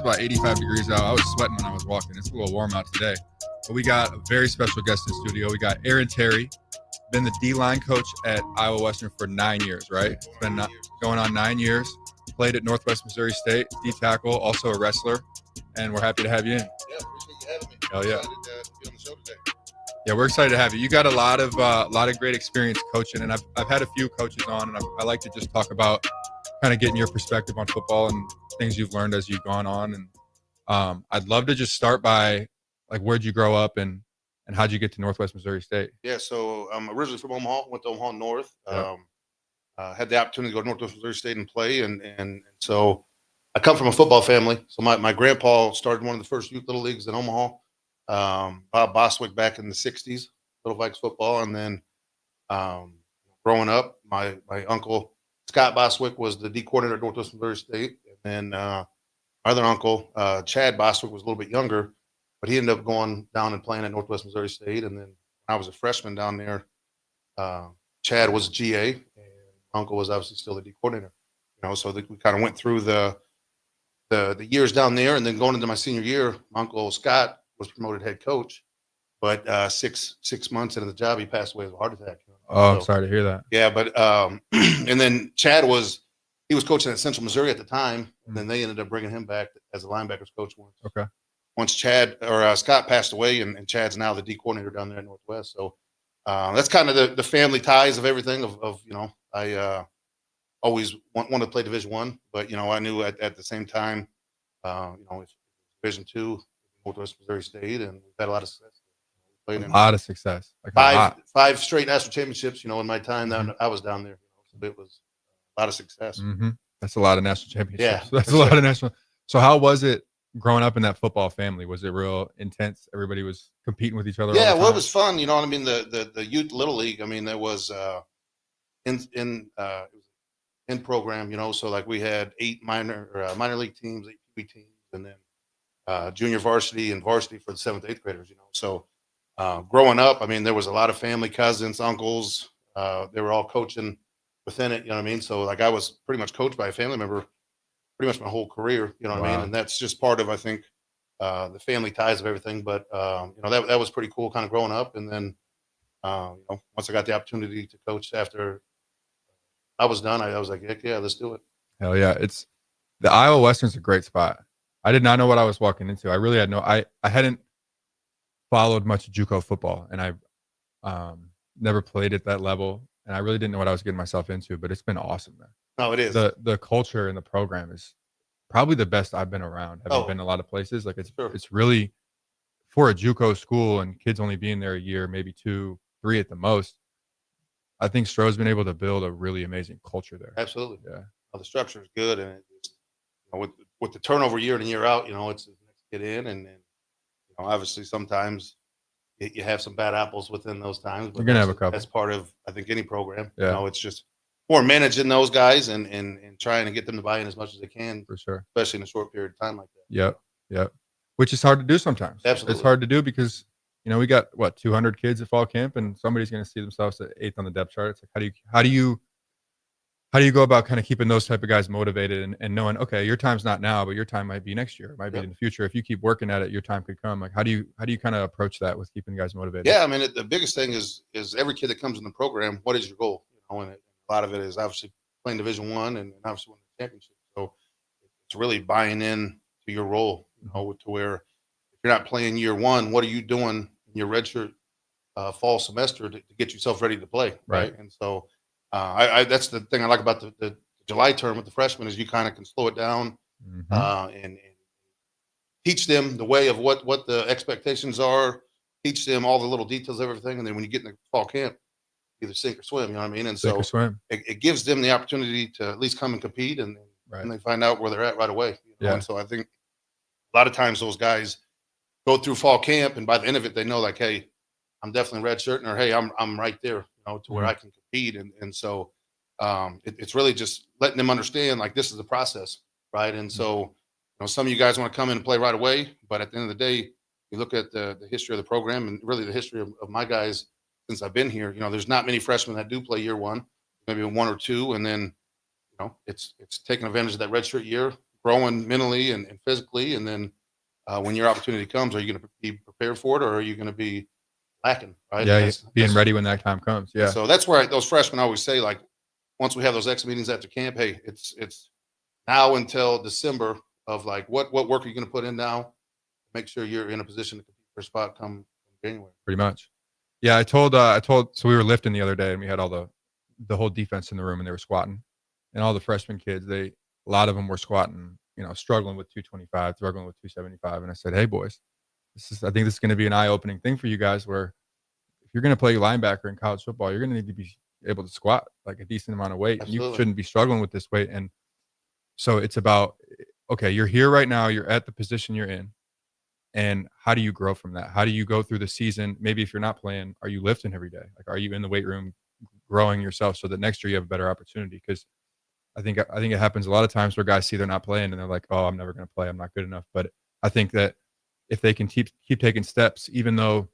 about 85 degrees out. I was sweating when I was walking. It's a little warm out today. But we got a very special guest in the studio. We got Aaron Terry, been the D-line coach at Iowa Western for 9 years, right? It's been going on 9 years. Played at Northwest Missouri State, D-tackle, also a wrestler. And we're happy to have you in. Yeah, appreciate you having me. Hell yeah. Excited to be on the show today. Yeah, we're excited to have you. You got a lot of great experience coaching, and I've had a few coaches on, and I like to just talk about kind of getting your perspective on football and things you've learned as you've gone on. And I'd love to just start by, like, where'd you grow up and how'd you get to Northwest Missouri State? Yeah, so I'm originally from Omaha, went to Omaha North. Yeah. Had the opportunity to go to Northwest Missouri State and play, and so I come from a football family. So my grandpa started one of the first youth little leagues in Omaha. Bob Boswick back in the 60s, Little Vikes football. And then growing up, my uncle, Scott Boswick, was the D coordinator at Northwest Missouri State. And then my other uncle, Chad Boswick, was a little bit younger, but he ended up going down and playing at Northwest Missouri State. And then when I was a freshman down there, Chad was GA, and uncle was obviously still the D coordinator. So we kind of went through the years down there, and then going into my senior year, my uncle Scott was promoted head coach, but 6 months into the job, he passed away of a heart attack. Oh, I'm sorry to hear that. Yeah, but and then Chad was coaching at Central Missouri at the time, and then they ended up bringing him back as a linebackers coach once Chad or Scott passed away, and Chad's now the D coordinator down there at Northwest. So that's kind of the family ties of everything. I always wanted to play Division I, but I knew at the same time, it's Division II. Northwest Missouri State, and we've had a lot of success. Played a lot of success. Like five straight national championships. In my time down, I was down there. So it was a lot of success. Mm-hmm. That's a lot of national championships. Yeah, that's a lot of national. So how was it growing up in that football family? Was it real intense? Everybody was competing with each other. Yeah, well, it was fun. The youth little league. There was in program. So like we had 8 minor league teams, 8 PB teams, and then junior varsity and varsity for the 7th, 8th graders, So growing up, there was a lot of family, cousins, uncles. They were all coaching within it, So like I was pretty much coached by a family member pretty much my whole career, Wow. And that's just part of, I think, the family ties of everything. But, that was pretty cool kind of growing up. And then, once I got the opportunity to coach after I was done, I was like, heck yeah, let's do it. Hell yeah. The Iowa Western's a great spot. I did not know what I was walking into. I really had I hadn't followed much JUCO football, and I never played at that level, and I really didn't know what I was getting myself into, but it's been awesome, man. No, it is. The culture in the program is probably the best I've been around. I've been a lot of places. Like it's really, for a JUCO school and kids only being there a year, maybe 2, 3 at the most. I think Stroh's been able to build a really amazing culture there. Absolutely. Yeah. Well, the structure is good, and it's, with the turnover year in and year out, it's the next get in, and obviously sometimes you have some bad apples within those times. But you're gonna have a couple. That's part of, I think, any program. Yeah. It's just more managing those guys and trying to get them to buy in as much as they can, for sure, especially in a short period of time like that. Yep. Which is hard to do sometimes. Absolutely, it's hard to do because we got 200 kids at fall camp, and somebody's going to see themselves at 8th on the depth chart. It's like how do you go about kind of keeping those type of guys motivated and knowing, okay, your time's not now, but your time might be next year, it might be in the future. If you keep working at it, your time could come. Like, how do you kind of approach that with keeping guys motivated? Yeah, the biggest thing is every kid that comes in the program, what is your goal? And a lot of it is obviously playing Division I and obviously winning the championship. So it's really buying in to your role, to where if you're not playing year one, what are you doing in your redshirt fall semester to get yourself ready to play, right? And so that's the thing I like about the July term with the freshmen is you kind of can slow it down and teach them the way of what the expectations are, teach them all the little details of everything, and then when you get in the fall camp, either sink or swim, And Sink or swim. It gives them the opportunity to at least come and compete, and they find out where they're at right away. And so I think a lot of times those guys go through fall camp, and by the end of it, they know, like, hey, I'm definitely redshirting, or hey, I'm right there, to where I can compete. And so it's really just letting them understand, like, this is a process, right? And so, some of you guys want to come in and play right away, but at the end of the day, you look at the history of the program and really the history of my guys since I've been here. There's not many freshmen that do play year one, maybe 1 or 2, and then it's taking advantage of that redshirt year, growing mentally and physically. And then when your opportunity comes, are you going to be prepared for it, or are you going to be lacking? Right. And Yeah, being ready when that time comes. Yeah. so that's where those freshmen always say, like, once we have those X meetings after camp, hey, it's now until December of like what work are you going to put in now? Make sure you're in a position to compete for a spot come January. Pretty much. Yeah, so we were lifting the other day and we had all the whole defense in the room and they were squatting. And all the freshman kids, a lot of them were squatting, struggling with 225, struggling with 275. And I said, "Hey boys, I think this is going to be an eye-opening thing for you guys where if you're going to play linebacker in college football, you're going to need to be able to squat like a decent amount of weight. And you shouldn't be struggling with this weight." And so it's about, okay, you're here right now, you're at the position you're in. And how do you grow from that? How do you go through the season? Maybe if you're not playing, are you lifting every day? Like, are you in the weight room growing yourself so that next year you have a better opportunity? Because I think it happens a lot of times where guys see they're not playing and they're like, "Oh, I'm never going to play. I'm not good enough." But I think that if they can keep taking steps, even though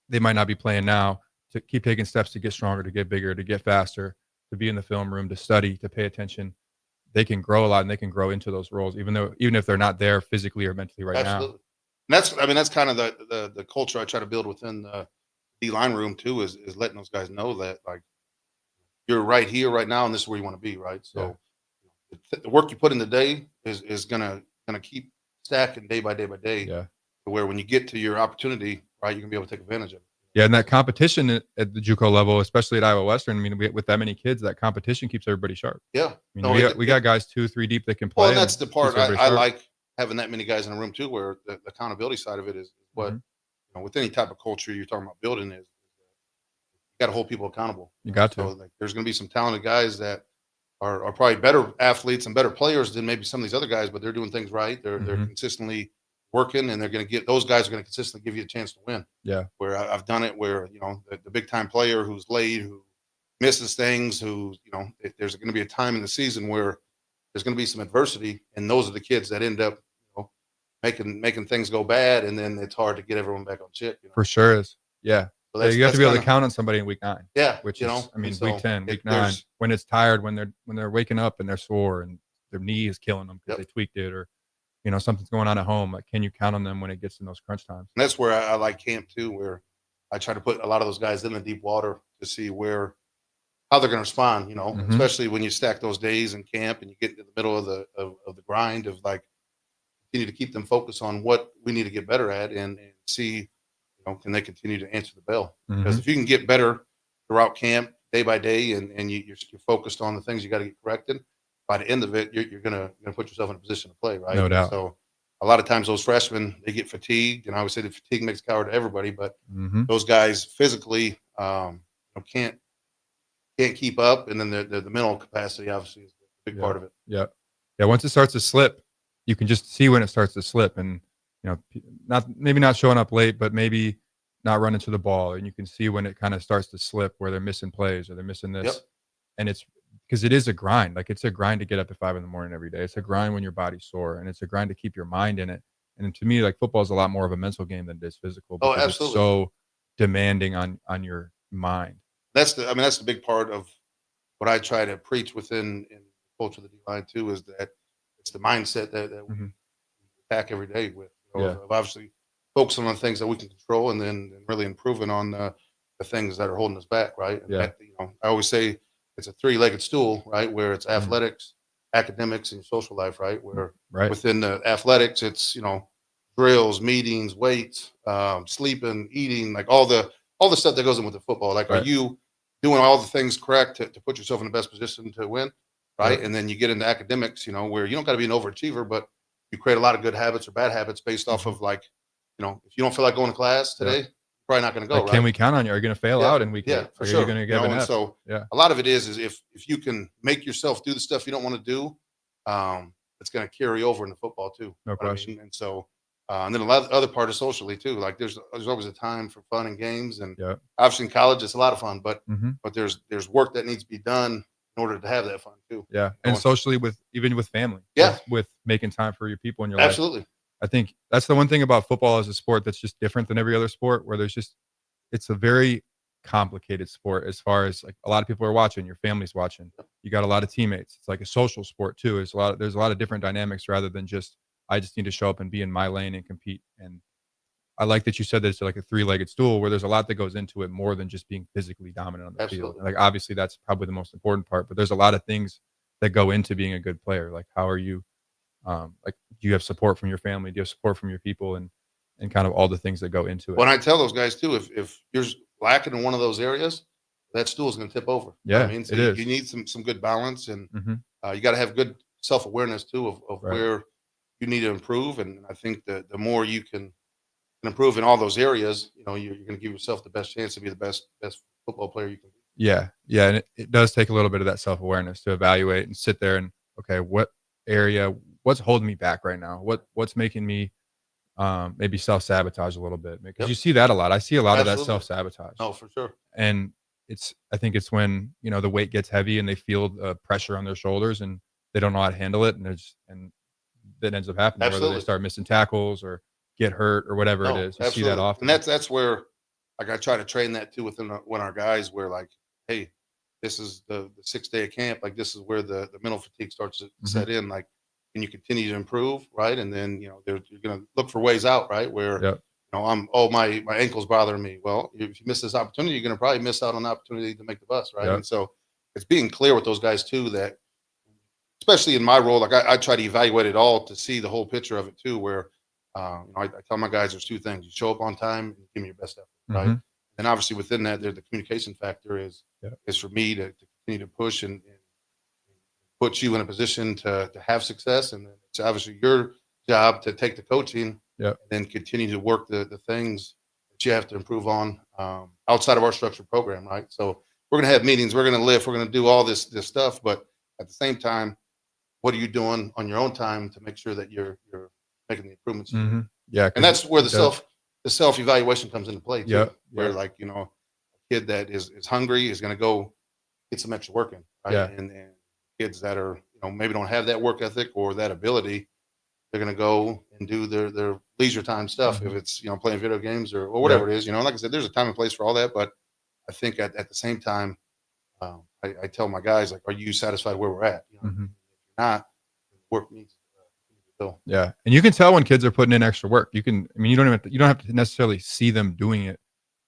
they might not be playing now, to keep taking steps to get stronger, to get bigger, to get faster, to be in the film room, to study, to pay attention, they can grow a lot and they can grow into those roles, even if they're not there physically or mentally right now. And that's kind of the culture I try to build within the D-line room too, is letting those guys know that, like, you're right here, right now, and this is where you want to be, right? So the work you put in the day is gonna keep stacking day by day by day. Yeah. To where when you get to your opportunity, right, you're gonna be able to take advantage of it. Yeah, and that competition at the JUCO level, especially at Iowa Western, I mean, with that many kids, that competition keeps everybody sharp. Yeah. I mean, we got guys 2-3 deep that can play. Well, and that's the part I like, having that many guys in a room too, where the accountability side of it is what, with any type of culture you're talking about building, is you got to hold people accountable. You got to. So, like, there's going to be some talented guys that are probably better athletes and better players than maybe some of these other guys, but they're doing things right. They're consistently working, and those guys are going to consistently give you a chance to win. Yeah. Where I've done it, where the big time player who's late, who misses things, there's going to be a time in the season where there's going to be some adversity, and those are the kids that end up making things go bad, and then it's hard to get everyone back on shit. For sure is. Yeah. So you have to be able to count on somebody in week 9. Yeah. Which is, I mean, week 10, week 9, when it's tired, when they're waking up and they're sore and their knee is killing them because they tweaked it, or something's going on at home. Like, can you count on them when it gets in those crunch times? And that's where I like camp too, where I try to put a lot of those guys in the deep water to see how they're going to respond. Especially when you stack those days in camp and you get into the middle of the grind of, like, continue to keep them focused on what we need to get better at, and see, can they continue to answer the bell? Because if you can get better throughout camp, day by day, and you're focused on the things you got to get corrected, by the end of it, you're gonna put yourself in a position to play, right? No doubt. So a lot of times those freshmen, they get fatigued, and I would say that fatigue makes a coward to everybody, but those guys physically can't keep up, and then the mental capacity obviously is a big part of it. Yeah. Once it starts to slip, you can just see when it starts to slip, and maybe not showing up late, but maybe not running to the ball, and you can see when it kind of starts to slip, where they're missing plays or they're missing this. Yep. And it's because it is a grind. Like, it's a grind to get up at 5 a.m. every day. It's a grind when your body's sore, and it's a grind to keep your mind in it. And to me, like, football is a lot more of a mental game than it is physical. Oh, absolutely. It's so demanding on your mind. That's the big part of what I try to preach within the culture of the D-line too, is that it's the mindset that we attack every day with. Of obviously focusing on things that we can control, and then really improving on the things that are holding us back, right? And I always say it's a 3-legged stool, right? Where it's athletics, academics, and social life, right? Where within the athletics, it's drills, meetings, weights, sleeping, eating, like all the stuff that goes in with the football. Like, are you doing all the things correct to put yourself in the best position to win, right? And then you get into academics, where you don't got to be an overachiever, but you create a lot of good habits or bad habits based off of, like, if you don't feel like going to class today, you're probably not going to go. Like, can we count on you? Are you going to fail out in week 8? Yeah, for sure. Are you going to get an F? So a lot of it is if you can make yourself do the stuff you don't want to do, it's going to carry over into football too. No question. And so, and then a lot of the other part is socially too. Like, there's always a time for fun and games, and obviously in college it's a lot of fun, but there's work that needs to be done in order to have that fun too. Yeah, and socially even with family. With making time for your people in your life. Absolutely. I think that's the one thing about football as a sport that's just different than every other sport, where it's a very complicated sport as far as like a lot of people are watching, your family's watching. You got a lot of teammates. It's like a social sport too. There's a lot of different dynamics rather than just I just need to show up and be in my lane and compete. And I like that you said that it's like a three-legged stool where there's a lot that goes into it more than just being physically dominant on the field. Absolutely. Like obviously that's probably the most important part, but there's a lot of things that go into being a good player. Like how are you like do you have support from your family? Do you have support from your people and kind of all the things that go into it? When I tell those guys too, if you're lacking in one of those areas, that stool is going to tip over. You know what Yeah, I mean, so it you is. need some good balance, and Mhm. you got to have good self awareness too of Right. where you need to improve. And I think that the more you can improve in all those areas, you're going to give yourself the best chance to be the best football player you can be. Yeah, yeah, and it does take a little bit of that self-awareness to evaluate and sit there and, okay, what's holding me back right now? What's making me, maybe self-sabotage a little bit? Because Yep, you see that a lot. I see a lot of that absolutely. self-sabotage, No, for sure. and I think it's when, the weight gets heavy and they feel the pressure on their shoulders and they don't know how to handle it, and that ends up happening, whether they Absolutely. start missing tackles or get hurt or whatever it No, is. You see that absolutely. And often. that's where, like, I try to train that too within when our guys were like, hey, this is the 6 day of camp. Like, this is where the mental fatigue starts to Mhm. set in. Like, and you continue to improve, right? And then you're going to look for ways out, right? Where Yep. my ankle's bothering me. Well, if you miss this opportunity, you're going to probably miss out on the opportunity to make the bus, right? Yep. And so it's being clear with those guys too that, especially in my role, like I try to evaluate it all to see the whole picture of it too. Where I tell my guys there's two things: you show up on time and give me your best effort, right? Mhm. And obviously within that, there the communication factor Yep. is for me to continue to push and put you in a position to have success, and then it's obviously your job to take the coaching Yep. and then continue to work the things that you have to improve on outside of our structured program, right? So we're going to have meetings, we're going to lift, we're going to do all this stuff, but at the same time, what are you doing on your own time to make sure that you're making the improvements you need? Mhm. Yeah, And 'cause that's where it does. the self evaluation comes into play too, Yep. where, Yep. like, a kid that is hungry is going to go get some extra work in, right? Yeah. And kids that are maybe don't have that work ethic or that ability, they're going to go and do their leisure time stuff, if Mhm. it's playing video games or Yep. whatever it is. Like I said, there's a time and place for all that, but I think at the same time, I tell my guys, like, are you satisfied where we're at? Mhm. If you're not, work needs to go. Yeah, and you can tell when kids are putting in extra work. I mean, you don't have to necessarily see them doing it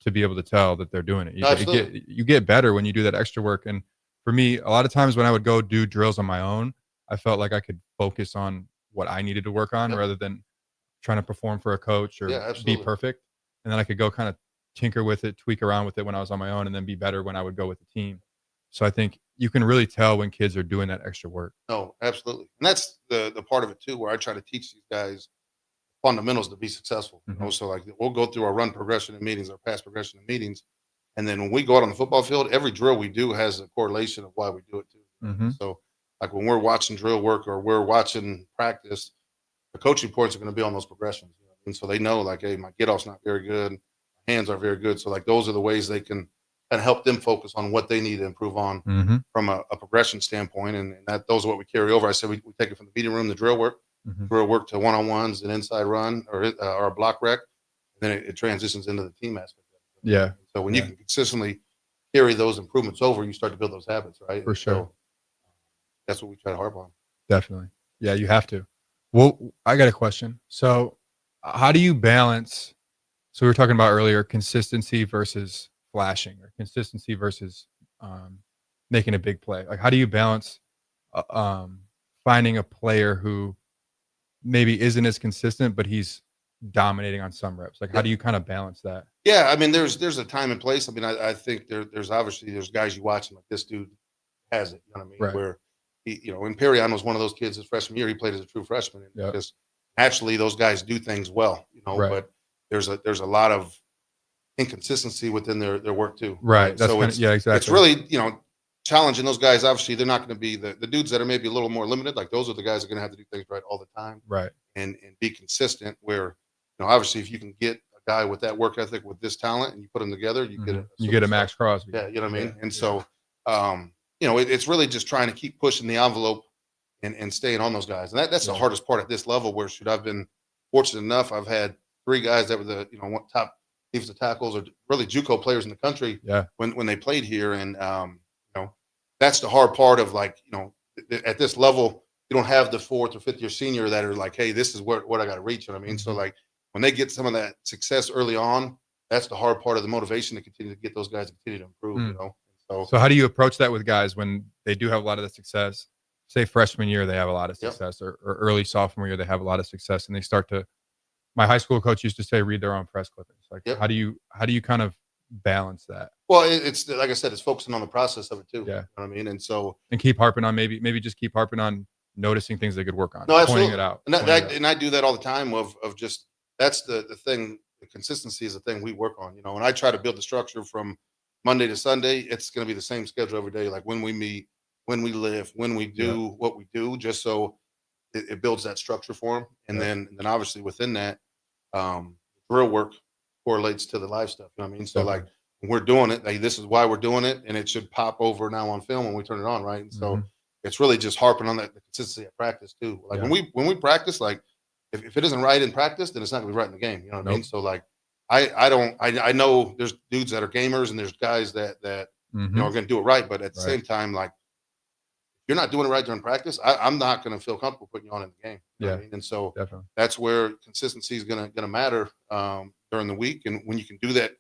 to be able to tell that they're doing it. Absolutely. You get better when you do that extra work, and for me, a lot of times when I would go do drills on my own, I felt like I could focus on what I needed to work on Yep. rather than trying to perform for a coach or Yeah, be absolutely. perfect, and then I could go kinda tinker with it, tweak around with it when I was on my own, and then be better when I would go with the team. So I think you can really tell when kids are doing that extra work. No, absolutely. And that's the part of it too, where I try to teach these guys fundamentals to be successful. Mhm. So, like, we'll go through our run progression in meetings, our pass progression in meetings, and then when we go out on the football field, every drill we do has a correlation of why we do it too. Mhm. So, like, when we're watching drill work or we're watching practice, the coaching points are going to be on those progressions. And so they know, like, hey, my get off's not very good, my hands aren't very good. So, like, those are the ways they can kind of help them focus on what they need to improve on Mhm. from a progression standpoint. And that those are what we carry over. I said we take it from the meeting room, the Mhm. drill work to one on ones, an inside run or a block rec. And then it transitions into the team aspect of it. Yeah. So when you Yeah, can consistently carry those improvements over, you start to build those habits, right? for And sure. so that's what we try to harp on. Definitely. Yeah, you have to. Well, I got a question. So, how do you balance so we were talking about earlier consistency versus flashing or consistency versus, um, making a big play? Like, how do you balance, uh, um, finding a player who maybe isn't as consistent, but he's dominating on some reps? Like, how Yep. do you kinda balance that? Yeah, I mean, there's a time and place. I mean, I think there's obviously there's guys you watch and like, this dude has it. You know what I mean? Right. Where and Perion was one of those kids his freshman year. He played as a true freshman, and Yep. just naturally those guys do things well. Right. But there's a lot of inconsistency within their work too, Right. right? That's So kinda yeah, it's exactly. really challenging those guys. Obviously, they're not going to be the dudes that are maybe a little more limited. Like, those are the guys that are going to have to do things right all the time Right. and be consistent. Where obviously, if you can get a guy with that work ethic with this talent and you put them together, you get a Mhm. You get a superstar. Max Crosby. Yeah, you know what I Yeah. mean. And Yeah. so, it's really just trying to keep pushing the envelope and staying on those guys. And that's the Yeah. hardest part at this level. Where should I've been fortunate enough, I've had three guys that were the top defensive tackles or really JUCO players in the country Yeah. when they played here. And that's the hard part of like, at this level, you don't have the 4th or 5th year senior that are like, hey, this is what I got to reach. You know what I mean? Mm-hmm. So like when they get some of that success early on, that's the hard part of the motivation to continue to get those guys to continue to improve. So how do you approach that with guys when they do have a lot of the success? Say freshman year, they have a lot of success, or early sophomore year, they have a lot of success, and they start to. My high school coach used to say, "Read their own press clippings." Like, how do you kind of balance that? Well, it's like I said, it's focusing on the process of it too. Yeah, you know what I mean. And keep harping on maybe just keep harping on noticing things they could work on. No, absolutely. Pointing it out. And I do that all the time. Of just that's the thing. The consistency is the thing we work on. And I try to build the structure from Monday to Sunday. It's going to be the same schedule every day. Like when we meet, when we live, when we do what we do, just so it builds that structure for them. And then obviously within that, drill work correlates to the live stuff. You know what I mean? So like when we're doing it, like this is why we're doing it, and it should pop over now on film when we turn it on, right? And so it's really just harping on that the consistency at practice too. Like when we practice, like if it isn't right in practice, then it's not gonna be right in the game. You know what I mean? So like I know there's dudes that are gamers and there's guys that are gonna do it right, but at the same time, like if you're not doing it right during practice, I'm not gonna feel comfortable putting you on in the game. You know what I mean? And so that's where consistency is gonna matter during the week. And when you can do that,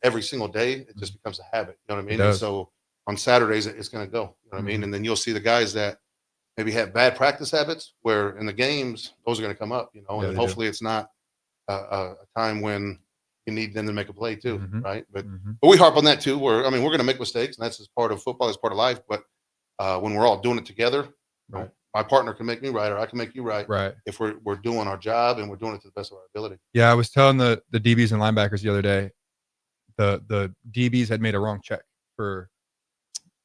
every single day, it just becomes a habit. You know what I mean? And so on Saturdays, it's gonna go. You know what I mean? And then you'll see the guys that maybe have bad practice habits where in the games, those are going to come up, and hopefully it's not a time when you need them to make a play too. Right. But we harp on that too, where, we're going to make mistakes, and that's just part of football, it's part of life. But when we're all doing it together, my partner can make me right, or I can make you right. If we're doing our job and we're doing it to the best of our ability. Yeah. I was telling the DBs and linebackers the other day, the DBs had made a wrong check for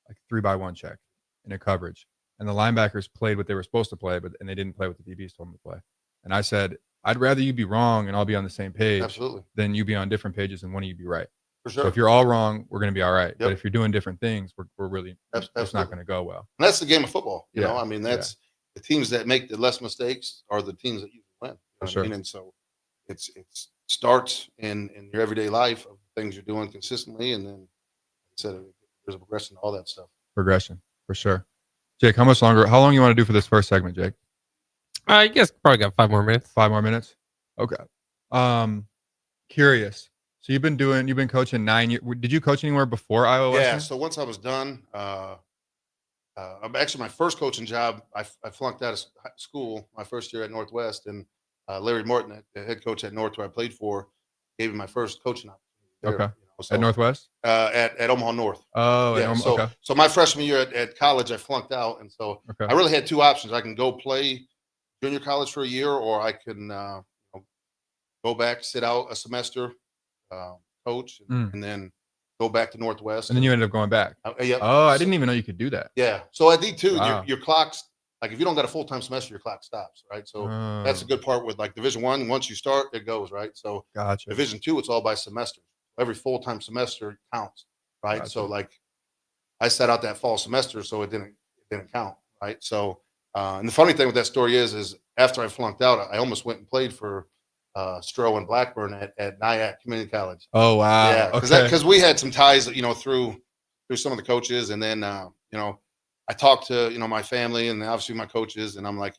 like 3-by-1 check in a coverage. And the linebackers played what they were supposed to play, and they didn't play what the DBs told them to play. And I said, I'd rather you be wrong and I'll be on the same page than you be on different pages and one of you be right. For sure. So if you're all wrong, we're going to be all right. But if you're doing different things, we're really, it's not going to go well. And that's the game of football. You know, that's the teams that make the less mistakes are the teams that usually win. You know what I mean? And so it starts in your everyday life of things you're doing consistently. And then, like I said, there's a progression to all that stuff. Progression, for sure. Jake, how long you want to do for this first segment, Jake? I guess probably got 5 more minutes. 5 more minutes? Okay. Curious. So you've been coaching 9 years. Did you coach anywhere before Iowa Western? Yeah, so once I was done, actually my first coaching job, I flunked out of school my first year at Northwest, and Larry Morton, the head coach at North, where I played for, gave me my first coaching opportunity. Okay. At Northwest? At Omaha North. Oh, yeah. So my freshman year at college, I flunked out, and so I really had 2 options. I can go play junior college for a year, or I can go back, sit out a semester, coach, and then go back to Northwest. And then you ended up going back. Yeah. Oh, I didn't even know you could do that. Yeah. So at D2, your clock's like, if you don't got a full-time semester, your clock stops, right? So that's a good part with like Division I. Once you start, it goes, right? So Division II, it's all by semester. Every full-time semester counts, right? Gotcha. So like I sat out that fall semester, so it didn't count, right? So and the funny thing with that story is after I flunked out, I almost went and played for Stroh and Blackburn at Nyack Community College. Oh wow! Yeah, because we had some ties, through some of the coaches, and then I talked to my family and obviously my coaches, and I'm like,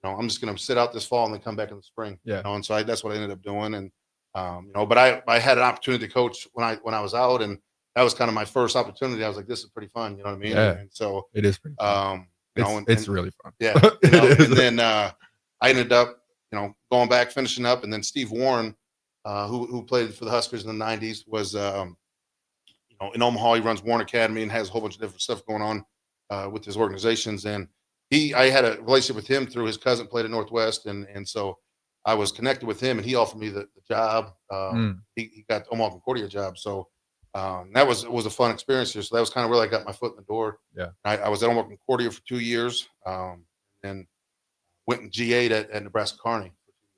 I'm just gonna sit out this fall and then come back in the spring. Yeah. And so that's what I ended up doing, and but I had an opportunity to coach when I was out, and that was kind of my first opportunity. I was like, this is pretty fun, you know what I mean? Yeah. And so it is pretty fun. It's really fun. Yeah. And then I ended up, going back, finishing up, and then Steve Warren, who played for the Huskers in the 90s, was in Omaha. He runs Warren Academy and has a whole bunch of different stuff going on with his organizations. And I had a relationship with him through his cousin played at Northwest, and so I was connected with him, and he offered me the job. He got the Omaha Concordia job, so that was a fun experience here. So that was kind of where I got my foot in the door. Yeah, I was at Omaha Concordia for 2 years, and went and GA'd at Nebraska Kearney.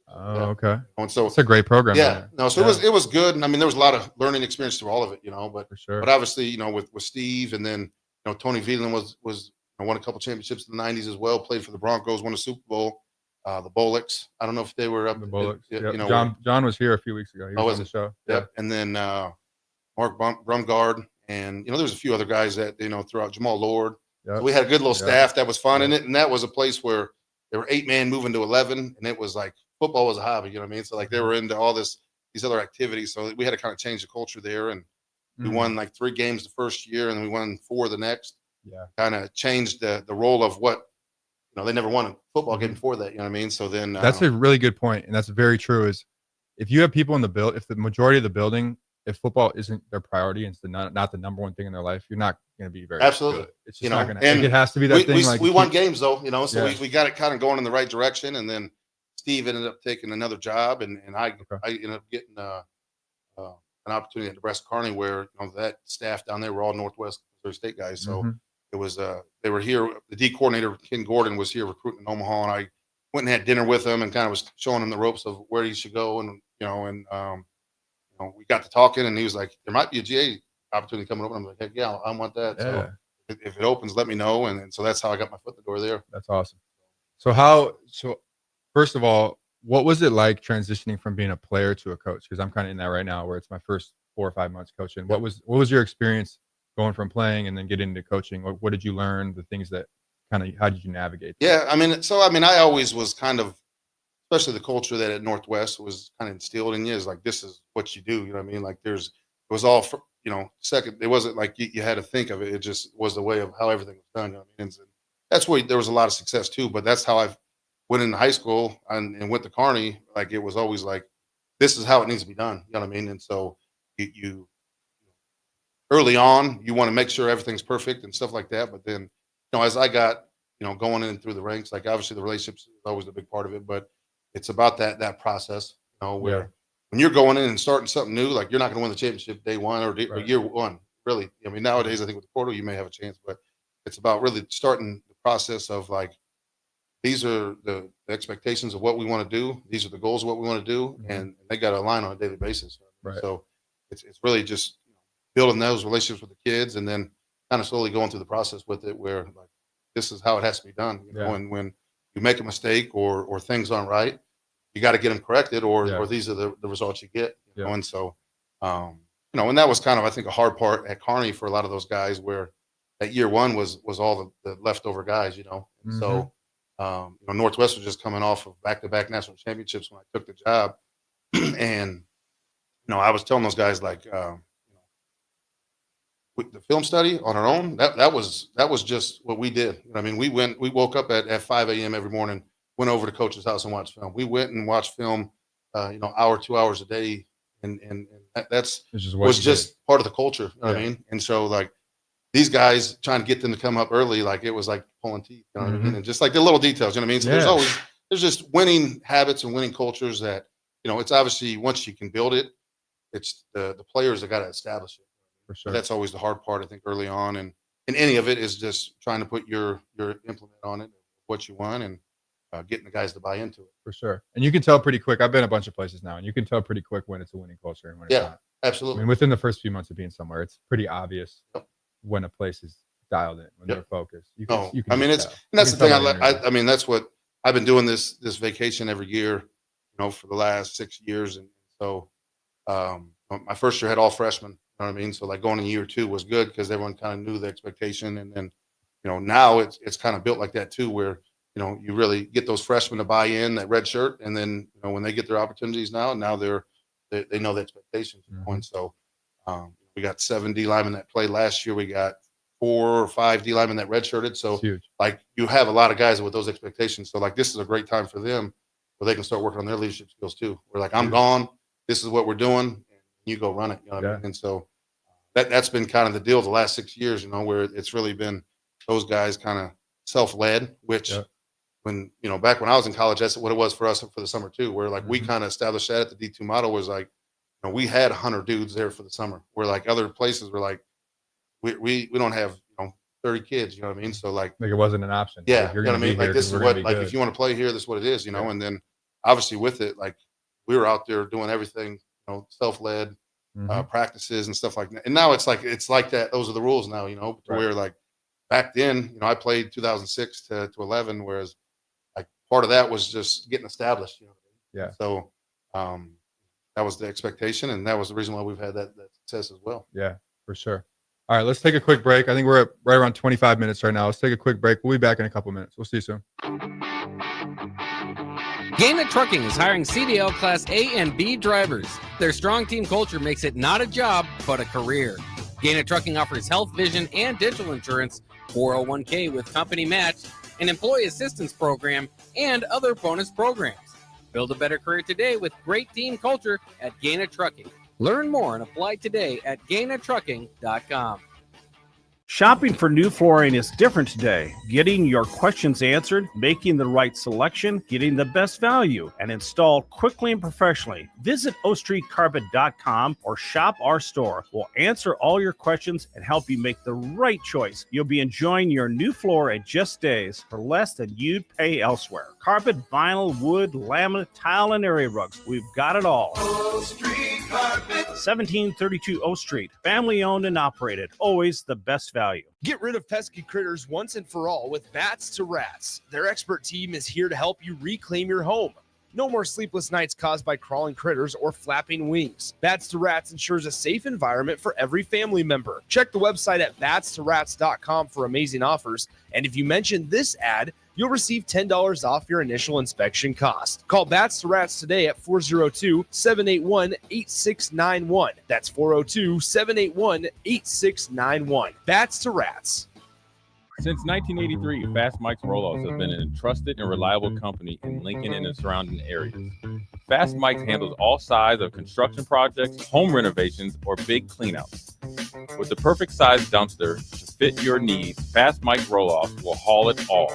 Oh, okay. And so it's a great program. Yeah, no, so it was good, and I mean there was a lot of learning experience through all of it, but for sure. But obviously, with Steve, and then Tony Veland was won a couple championships in the 90s as well. Played for the Broncos, won a Super Bowl. the Bullocks. I don't know if they were up. The Bullocks. You know, John was here a few weeks ago. He was on the show. Yep. And then Mark Brumgard, and there was a few other guys that throughout Jamal Lord. Yep. So we had a good little staff that was fun in it, and that was a place where there were 8 men moving to 11, and it was like football was a hobby. You know what I mean? So like they were into all these other activities. So we had to kind of change the culture there, and we won like 3 games the first year, and then we won 4 the next. Yeah. Kind of changed the role of what they never won a football game before that. You know what I mean? So then that's a really good point, and that's very true. Is if you have people in the if the majority of the building, if football isn't their priority and it's not the number one thing in their life, you're not going to be very absolutely good. It's just not going to. It has to be that we, thing. We won games though, so we got it kind of going in the right direction, and then Steve ended up taking another job, and I ended up getting an opportunity at Nebraska Kearney where that staff down there were all Northwest Missouri State guys. So it was they were here. The D coordinator Ken Gordon was here recruiting in Omaha, and I went and had dinner with him and kind of was showing him the ropes of where he should go, and we got to talking, and he was like, "There might be a GA opportunity coming up," and I'm like, "Heck yeah, I want that." Yeah. So if it opens, let me know, and so that's how I got my foot in the door there. That's awesome. So first of all, what was it like transitioning from being a player to a coach? Because I'm kind of in that right now, where it's my first 4 or 5 months coaching. What was your experience going from playing and then getting into coaching? What did you learn? The things that how did you navigate that? Yeah, I always was kind of, especially the culture that at Northwest was kind of instilled in you, is like, this is what you do. You know what I mean? Like it was all for, second. It wasn't like you had to think of it. It just was the way of how everything was done. You know what I mean? And that's where there was a lot of success too. But that's how I went into high school and went to Kearney. Like it was always like, this is how it needs to be done. You know what I mean? And so you early on, you want to make sure everything's perfect and stuff like that. But then, as I got, going in through the ranks, like obviously the relationships is always a big part of it, but it's about that process, where when you're going in and starting something new, like you're not going to win the championship day one or year one, really. I mean, nowadays I think with the portal you may have a chance, but it's about really starting the process of like, these are the expectations of what we want to do. These are the goals of what we want to do, and they got to align on a daily basis. Right. So it's really just building those relationships with the kids, and then kind of slowly going through the process with it, where like this is how it has to be done. And when you make a mistake or things aren't right, you got to get them corrected, or these are the results you get. And so and that was kind of, I think, a hard part at Kearney for a lot of those guys, where that year one was all the leftover guys. And so. Northwest was just coming off of back-to-back national championships when I took the job, and I was telling those guys like, with the film study on our own, that was just what we did. We woke up at 5 a.m. every morning, went over to coach's house and watched film. We went and watched film, hour, 2 hours a day, and that's was just part of the culture. You know what I mean? And so like, these guys trying to get them to come up early, like it was like pulling teeth, what I mean? And just like the little details, you know what I mean? So there's just winning habits and winning cultures that, it's obviously once you can build it, it's the players that got to establish it. For sure. But that's always the hard part, I think, early on. And any of it is just trying to put your implement on it, what you want, and getting the guys to buy into it. For sure. And you can tell pretty quick. I've been a bunch of places now, and you can tell pretty quick when it's a winning culture and when it's not. Absolutely. Within the first few months of being somewhere, it's pretty obvious when a place is dialed in, when they're focused. You can that's the thing. That's what I've been doing this vacation every year, for the last 6 years. And so my first year had all freshmen, So like going in year 2 was good because everyone kind of knew the expectation. And then, now it's kind of built like that too, where, you really get those freshmen to buy in that red shirt. And then, when they get their opportunities now they know the expectations. So we got 7 D linemen that played last year. We got 4 or 5 D linemen that redshirted. So like you have a lot of guys with those expectations. So like this is a great time for them where they can start working on their leadership skills too. We're like, I'm gone. This is what we're doing. And you go run it. What I mean? And so that's been kind of the deal the last 6 years, where it's really been those guys kind of self-led, which when, back when I was in college, that's what it was for us for the summer too, where like we kind of established that at the D2 model was like, we had 100 dudes there for the summer, where like other places were like, we don't have 30 kids, you know what I mean? So like it wasn't an option. Yeah, like, you know what I mean? Like this is what, like if you want to play here, this is what it is, And then obviously with it, like we were out there doing everything, self-led practices and stuff like that. And now it's like that. Those are the rules now, to where like back then, I played 2006 to 11, whereas like part of that was just getting established. Yeah. So that was the expectation, and that was the reason why we've had that success as well. Yeah, for sure. All right, let's take a quick break. I think we're at right around 25 minutes right now. Let's take a quick break. We'll be back in a couple minutes. We'll see you soon. Gaina Trucking is hiring CDL Class A and B drivers. Their strong team culture makes it not a job, but a career. Gaina Trucking offers health, vision, and dental insurance, 401k with company match, an employee assistance program, and other bonus programs. Build a better career today with great team culture at Gaina Trucking. Learn more and apply today at GainaTrucking.com. Shopping for new flooring is different today. Getting your questions answered, making the right selection, getting the best value, and installed quickly and professionally. Visit ostreetcarpet.com or shop our store. We'll answer all your questions and help you make the right choice. You'll be enjoying your new floor in just days for less than you'd pay elsewhere. Carpet, vinyl, wood, laminate, tile, and area rugs. We've got it all. O Street Carpet. 1732 O Street. Family owned and operated. Always the best value. Get rid of pesky critters once and for all with Bats to Rats. Their expert team is here to help you reclaim your home. No more sleepless nights caused by crawling critters or flapping wings. Bats to Rats ensures a safe environment for every family member. Check the website at batstorats.com for amazing offers. And if you mention this ad, you'll receive $10 off your initial inspection cost. Call Bats to Rats today at 402-781-8691. That's 402-781-8691. Bats to Rats. Since 1983, Fast Mike's Roll-Offs has been an trusted and reliable company in Lincoln and the surrounding areas. Fast Mike's handles all sides of construction projects, home renovations, or big cleanouts. With the perfect size dumpster to fit your needs, Fast Mike's Roll-Offs will haul it all.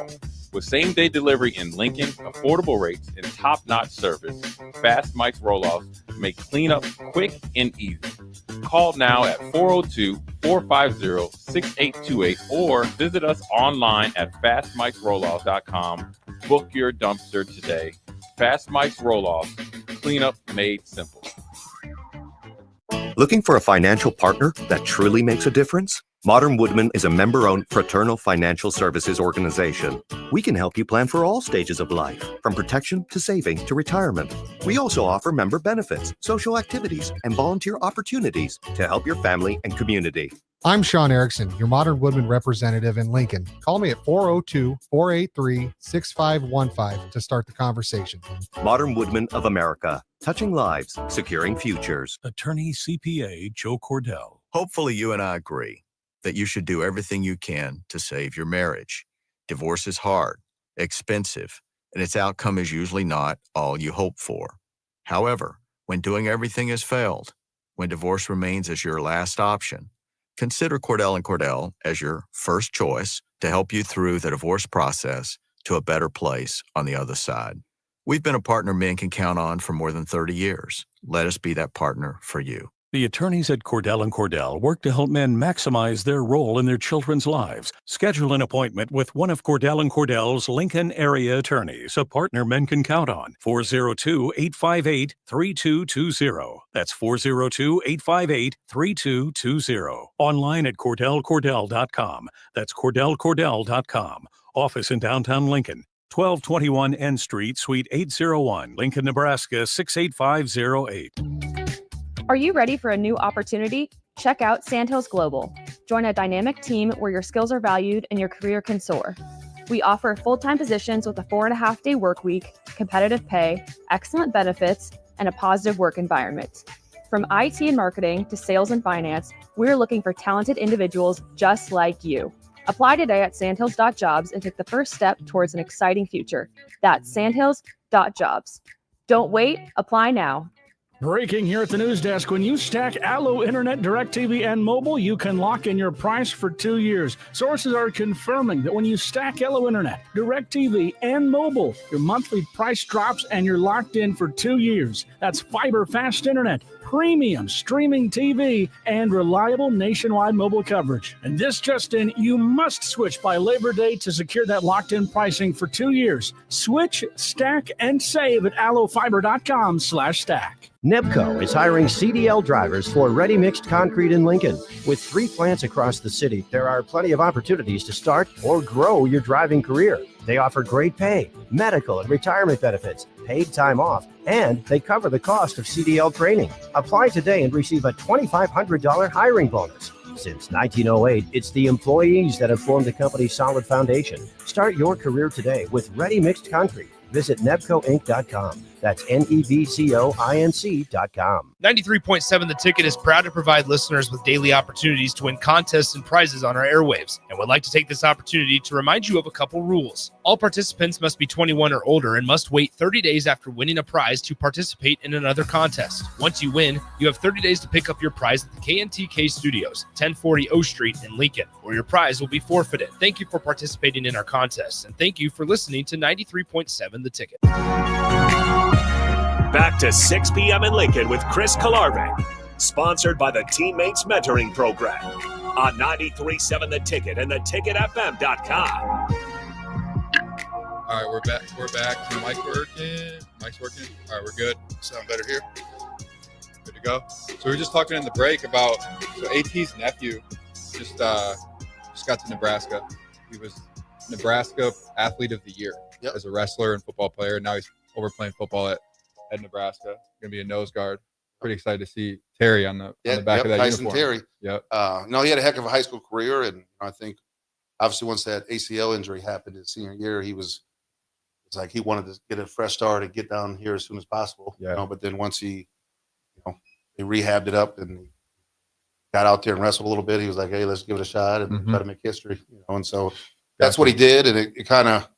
With same-day delivery in Lincoln, affordable rates, and top-notch service, Fast Mike's Roll-Offs make cleanup quick and easy. Call now at 402-450-6828 or visit us online at fastmikesrolloffs.com. Book your dumpster today. Fast Mike's Roll-Offs, cleanup made simple. Looking for a financial partner that truly makes a difference? Modern Woodman is a member-owned fraternal financial services organization. We can help you plan for all stages of life, from protection to saving to retirement. We also offer member benefits, social activities, and volunteer opportunities to help your family and community. I'm Sean Erickson, your Modern Woodman representative in Lincoln. Call me at 402-483-6515 to start the conversation. Modern Woodman of America, touching lives, securing futures. Attorney CPA Joe Cordell. Hopefully you and I agree that you should do everything you can to save your marriage. Divorce is hard, expensive, and its outcome is usually not all you hope for. However, when doing everything has failed, when divorce remains as your last option, consider Cordell & Cordell as your first choice to help you through the divorce process to a better place on the other side. We've been a partner men can count on for more than 30 years. Let us be that partner for you. The attorneys at Cordell & Cordell work to help men maximize their role in their children's lives. Schedule an appointment with one of Cordell & Cordell's Lincoln area attorneys, a partner men can count on. 402-858-3220. That's 402-858-3220. Online at CordellCordell.com. That's CordellCordell.com. Office in downtown Lincoln. 1221 N Street, Suite 801, Lincoln, Nebraska 68508. Are you ready for a new opportunity? Check out Sandhills Global. Join a dynamic team where your skills are valued and your career can soar. We offer full-time positions with a 4.5-day work week, competitive pay, excellent benefits, and a positive work environment. From IT and marketing to sales and finance, we're looking for talented individuals just like you. Apply today at sandhills.jobs and take the first step towards an exciting future. That's sandhills.jobs. Don't wait, apply now. Breaking here at the news desk. When you stack Allo Internet, DirecTV, and mobile, you can lock in your price for 2 years. Sources are confirming that when you stack Allo Internet, DirecTV, and mobile, your monthly price drops and you're locked in for 2 years. That's fiber fast internet, premium streaming TV, and reliable nationwide mobile coverage. And this just in, you must switch by Labor Day to secure that locked-in pricing for 2 years. Switch, stack, and save at allofiber.com/stack. Nebco is hiring CDL drivers for ready-mixed concrete in Lincoln. With 3 plants across the city, there are plenty of opportunities to start or grow your driving career. They offer great pay, medical and retirement benefits, paid time off, and they cover the cost of CDL training. Apply today and receive a $2,500 hiring bonus. Since 1908, it's the employees that have formed the company's solid foundation. Start your career today with Ready Mixed Concrete. Visit nebcoinc.com. That's NEBCOINC.com. 93.7 The Ticket is proud to provide listeners with daily opportunities to win contests and prizes on our airwaves, and would like to take this opportunity to remind you of a couple rules. All participants must be 21 or older and must wait 30 days after winning a prize to participate in another contest. Once you win, you have 30 days to pick up your prize at the KNTK Studios, 1040 O Street in Lincoln, or your prize will be forfeited. Thank you for participating in our contests, and thank you for listening to 93.7 The Ticket. Back to 6 p.m. in Lincoln with Chris Kolarevic, sponsored by the Teammates Mentoring Program on 93.7 The Ticket and theticketfm.com. All right, we're back. We're back. Is the mic working? Mic's working. All right, we're good. Sound better here? Good to go. So we were just talking in the break about AT's nephew just got to Nebraska. He was Nebraska Athlete of the Year as a wrestler and football player. Now he's over playing football at Nebraska. Going to be a nose guard. Pretty excited to see Terry on the back of that Tyson uniform. Terry. Yep. He had a heck of a high school career, and I think obviously once that ACL injury happened his senior year, he wanted to get a fresh start and get down here as soon as possible. Yeah. But then once he rehabbed it up and got out there and wrestled a little bit, he was like, "Hey, let's give it a shot and try to make history." And so that's what he did, and it kind of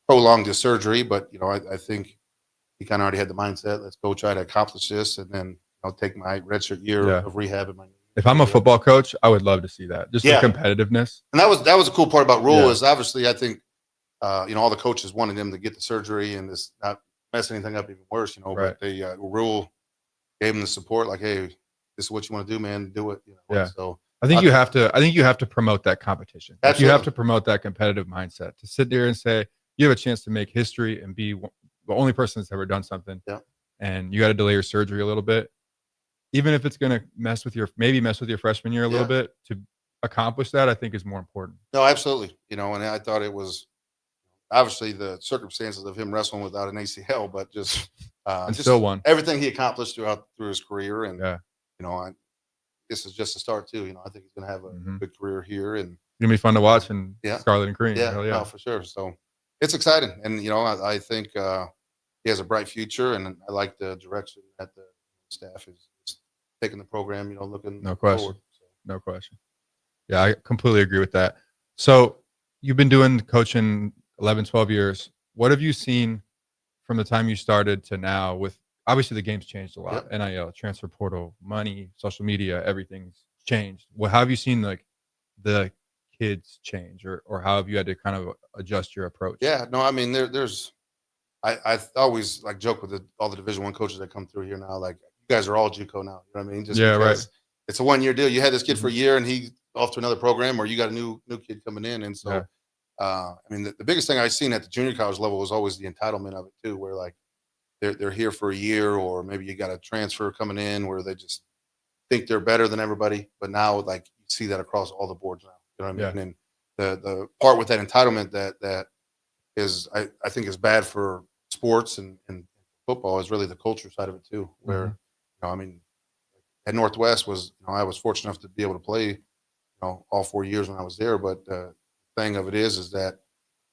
prolonged his surgery, but I think he kind of already had the mindset, let's go try to accomplish this, and then I'll take my redshirt year of rehab in my knee. If I'm a football coach, I would love to see that. Just the competitiveness. And that was a cool part about Rule is obviously I think all the coaches wanted him to get the surgery and this not mess anything up even worse, but they Rule gave him the support, like, hey, this is what you want to do, man, do it. So I think you have to promote that competition. Absolutely. You have to promote that competitive mindset to sit there and say you have a chance to make history and be the only person that's ever done something. Yeah. And you got to delay your surgery a little bit, even if it's going to mess with your freshman year a little bit. To accomplish that, I think is more important. No, absolutely. And I thought it was obviously the circumstances of him wrestling without an ACL, but just still won everything he accomplished through his career. And this is just a start too. I think he's going to have a good career here, and it's gonna be fun to watch. And Scarlet and Cream. Yeah, no, for sure. So it's exciting, and I think he has a bright future, and I like the direction that the staff is taking the program. Looking forward. No question. Yeah, I completely agree with that. So you've been doing coaching 11, 12 years. What have you seen from the time you started to now? With obviously the game's changed a lot. NIL, transfer portal, money, social media, everything's changed. Well, how have you seen the kids change, or how have you had to kind of adjust your approach? Yeah, no, I mean there's I always joke with all the Division I coaches that come through here now, like, you guys are all JUCO now. You know what I mean? Just because it's a 1-year deal. You had this kid for a year and he's off to another program, or you got a new kid coming in. And so I mean the biggest thing I've seen at the junior college level was always the entitlement of it too, where they're here for a year, or maybe you got a transfer coming in where they just think they're better than everybody. But now you see that across all the boards now. You know what I mean? And the part with that entitlement that is I think is bad for sports and football is really the culture side of it too, where I mean at Northwest I was fortunate enough to be able to play all 4 years when I was there, but the thing of it is that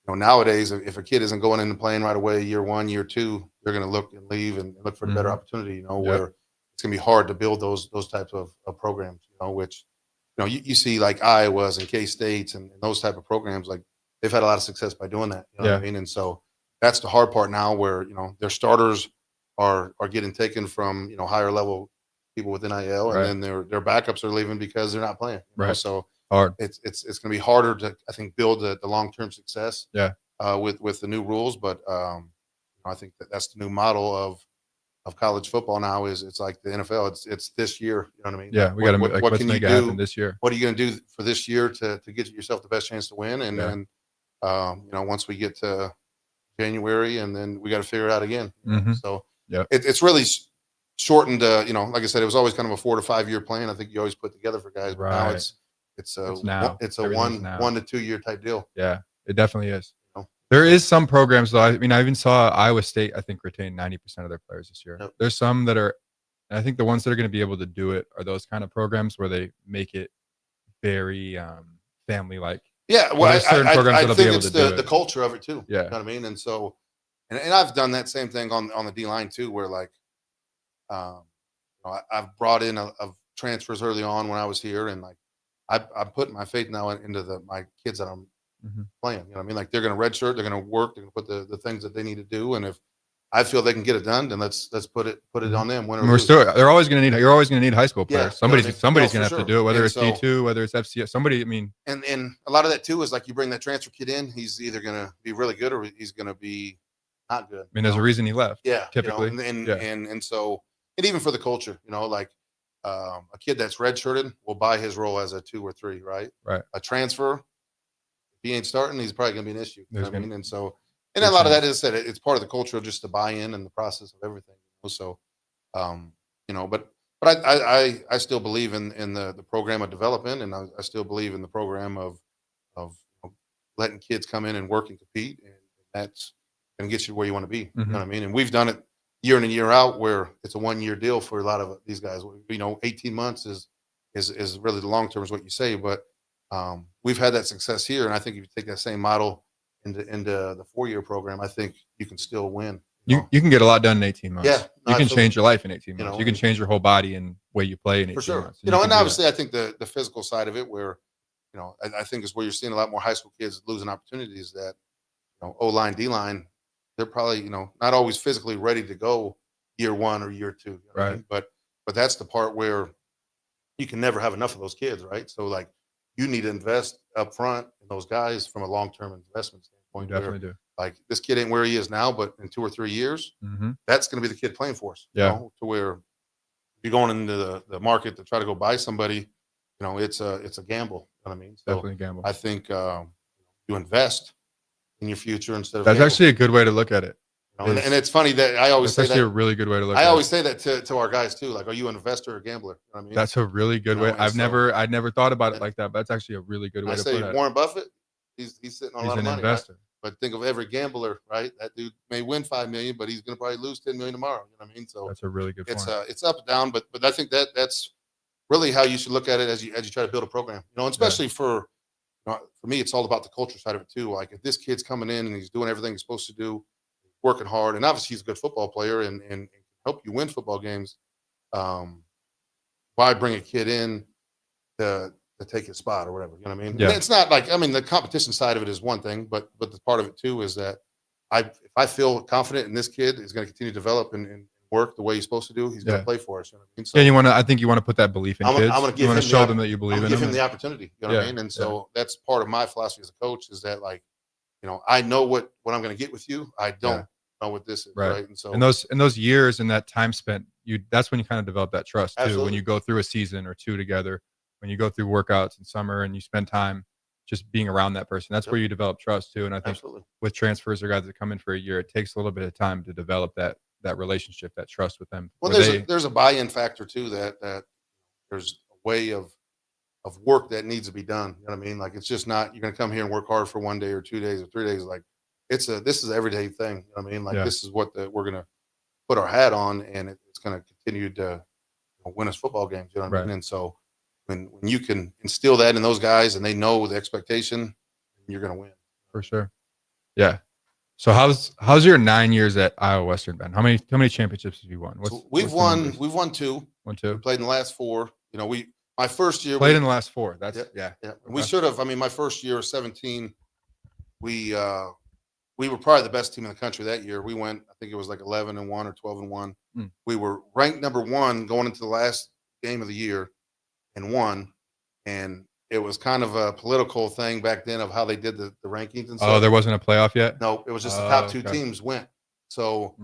nowadays if a kid isn't going in and playing right away year 1, year 2, they're going to look and leave and look for a better opportunity, where it's going to be hard to build those types of programs, which you see like Iowa's and K-States and those type of programs, like they've had a lot of success by doing that. You know what I mean? And so that's the hard part now, where their starters are getting taken from higher level people with NIL, and then their backups are leaving because they're not playing. So hard. It's going to be harder to, I think, build the long term success. With the new rules, but I think that's the new model of college football now. Is it's like the NFL. It's this year. You know what I mean? Yeah, we got to what can you do happen this year? What are you going to do for this year to get yourself the best chance to win? And then once we get to January, and then we got to figure it out again. So it's really shortened. Like I said, it was always kind of a 4 to 5 year plan. I think you always put together for guys, but now it's a 1 to 2 year type deal. Yeah, it definitely is. There is some programs, though. I mean, I even saw Iowa State, I think, retain 90% of their players this year. Yep. There's some that are, and I think the ones that are going to be able to do it are those kind of programs where they make it very family-like. Yeah, Well, well, there's certain programs I that'll be think able it's to do the it. culture of it too. Yeah. You know what I mean? And so, and I've done that same thing on the D line too, where like, I've brought in of transfers early on when I was here, and like, I'm putting my faith now into my kids that I'm playing. You know what I mean? Like they're going to redshirt, they're going to work, they're going to put the things that they need to do, and if I feel they can get it done, then let's put it on them. Win or lose. They're always going to need. You're always going to need high school players. Yeah, you know what I mean? Somebody's No, going to for have to sure. do it, whether And it's so- D2, whether it's FCS. Somebody. I mean, And a lot of that too is like you bring that transfer kid in, he's either going to be really good or he's going to be not good. I mean, there's a reason he left. Yeah, typically. you know, and so, and even for the culture, you know, like a kid that's redshirted will buy his role as a 2 or 3, right? Right. A transfer, if he ain't starting, he's probably going to be an issue. You know what I mean? And so, and There's a lot of some- that is that it's part of the culture of just the buy-in and the process of everything. So, you know, but I still believe in the program of development, and I still believe in the program of letting kids come in and work and compete, and that's going to get you where you want to be. You know what I mean? And we've done it year in and year out, where it's a 1-year deal for a lot of these guys. You know, 18 months is really the long term, is what you say, but we've had that success here, and I think if you take that same model into the 4-year program, I think you can still win. You can get a lot done in 18 months. Yeah, you can absolutely. change your life in 18 months. You know, you can change your whole body and way you play in 18 For sure. months. You know, can and do that. obviously I think the physical side of it, where, you know, I think is where you're seeing a lot more high school kids losing opportunities, that, you know, O-line, D-line, they're probably, you know, not always physically ready to go year 1 or year 2. You know what I mean? But that's the part where you can never have enough of those kids, right? So like you need to invest up front in those guys from a long-term investment standpoint. You definitely do. Like this kid ain't where he is now, but in 2 or 3 years, that's going to be the kid playing for us. Yeah. You know, to where you're going into the market to try to go buy somebody, you know, it's a gamble. You know what I mean? So Definitely a gamble. I think you invest in your future instead of That's gamble. actually a good way to look at it. You know, and it's funny that I always say That's actually that. a really good way to look at I it. always say that to our guys too. Like, are you an investor or a gambler? You know what I mean? That's a really good You know, way. and I'd never thought about it like that, but that's actually a really good way I to say put it. Warren Buffett, he's sitting on a He's lot of an money. investor. Right? But think of every gambler, right? That dude may win $5 million, but he's going to probably lose $10 million tomorrow. You know what I mean? So That's a really good point. it's up and down, but I think that's really how you should look at it as you try to build a program. You know, and especially for me, it's all about the culture side of it too. Like if this kid's coming in and he's doing everything he's supposed to do, working hard, and obviously he's a good football player and help you win football games. Why bring a kid in to take his spot or whatever? You know what I mean? Yeah. And it's not like, I mean, the competition side of it is one thing, but the part of it too is that if I feel confident in this kid is going to continue to develop and work the way he's supposed to do, he's going to play for us. You know what I mean? So Yeah, I think you want to put that belief in kids. I'm going to you want to show them that you believe in them. give him the opportunity. You know what I mean? And so that's part of my philosophy as a coach, is that, like, you know, I know what I'm going to get with you. I don't know what this is. Right. And so in those years and that time spent, that's when you kind of develop that trust too. Absolutely. When you go through a season or 2 together, when you go through workouts in summer and you spend time just being around that person, that's where you develop trust too. And I think with transfers or guys that come in for a year, it takes a little bit of time to develop that relationship, that trust with them. Well, there's a buy-in factor too, that there's a way of work that needs to be done. You know what I mean? Like, it's just not, you're going to come here and work hard for 1 day or 2 days or 3 days. Like, this is an everyday thing. You know what I mean? Like, this is what we're going to put our hat on, and it's going to continue to win us football games. You know what I mean? And so when you can instill that in those guys and they know the expectation, you're going to win. For sure. Yeah. So how's your 9 years at Iowa Western been? How many championships have you won? We've won 2. Won 2. We played in the last 4. You know, my first year played in the last 4. That's yeah. Okay. We should have. I mean, my first year of 17, we were probably the best team in the country that year. We went, I think it was like 11-1 or 12-1. We were ranked number 1 going into the last game of the year and won. And it was kind of a political thing back then of how they did the rankings and stuff. Oh, there wasn't a playoff yet? No, it was just the top 2 teams went. So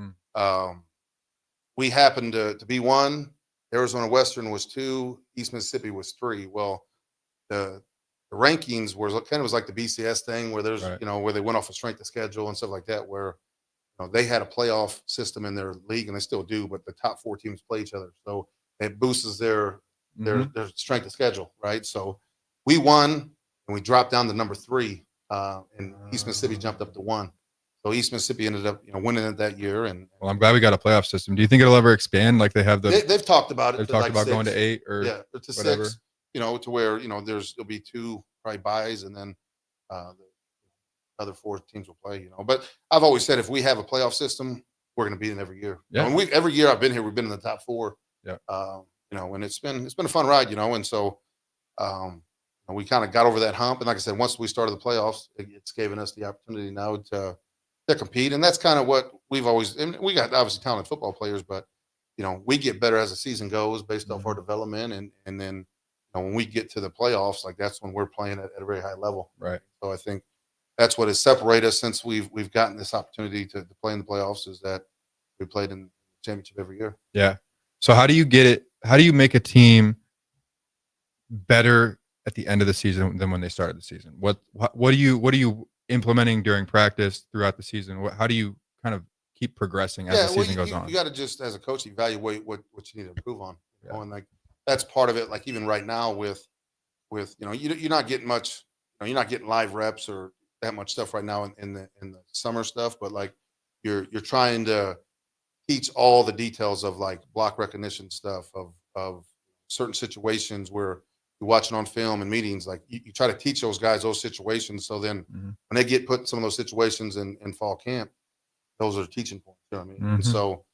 we happened to be 1. Arizona Western was 2. East Mississippi was 3. Well, the rankings was kind of was like the BCS thing, where there's where they went off a strength of schedule and stuff like that, where they had a playoff system in their league, and they still do, but the top 4 teams play each other, so it boosts their strength of schedule, right? So we won, and we dropped down to number 3, and East Mississippi jumped up to 1. So East Mississippi ended up, winning it that year. And Well, I'm glad we got a playoff system. Do you think it'll ever expand? Like they have they've talked about it. They've to talked like about 6. going to 8 or to whatever. 6. To where there'll be 2 probably buys, and then the other 4 teams will play. But I've always said if we have a playoff system, we're going to beat it every year. Yeah. And every year I've been here, we've been in the top 4. Yeah. And it's been a fun ride. And so. We kind of got over that hump, and like I said, once we started the playoffs, it's given us the opportunity now to compete, and that's kind of what we've always. And we got obviously talented football players, but we get better as the season goes based off our development, and then when we get to the playoffs, like that's when we're playing at a very high level. Right. So I think that's what has separated us since we've gotten this opportunity to play in the playoffs, is that we played in the championship every year. Yeah. So how do you get it? How do you make a team better at the end of the season than when they started the season? What are you implementing during practice throughout the season? How do you kind of keep progressing as the season goes on? You got to just, as a coach, evaluate what you need to improve on. And like that's part of it. Like even right now with you're not getting much, you're not getting live reps or that much stuff right now in the summer stuff, but like you're trying to teach all the details of like block recognition stuff of certain situations where you're watching on film and meetings, like you try to teach those guys those situations. So then when they get put in some of those situations in fall camp, those are teaching points. You know what I mean? And so,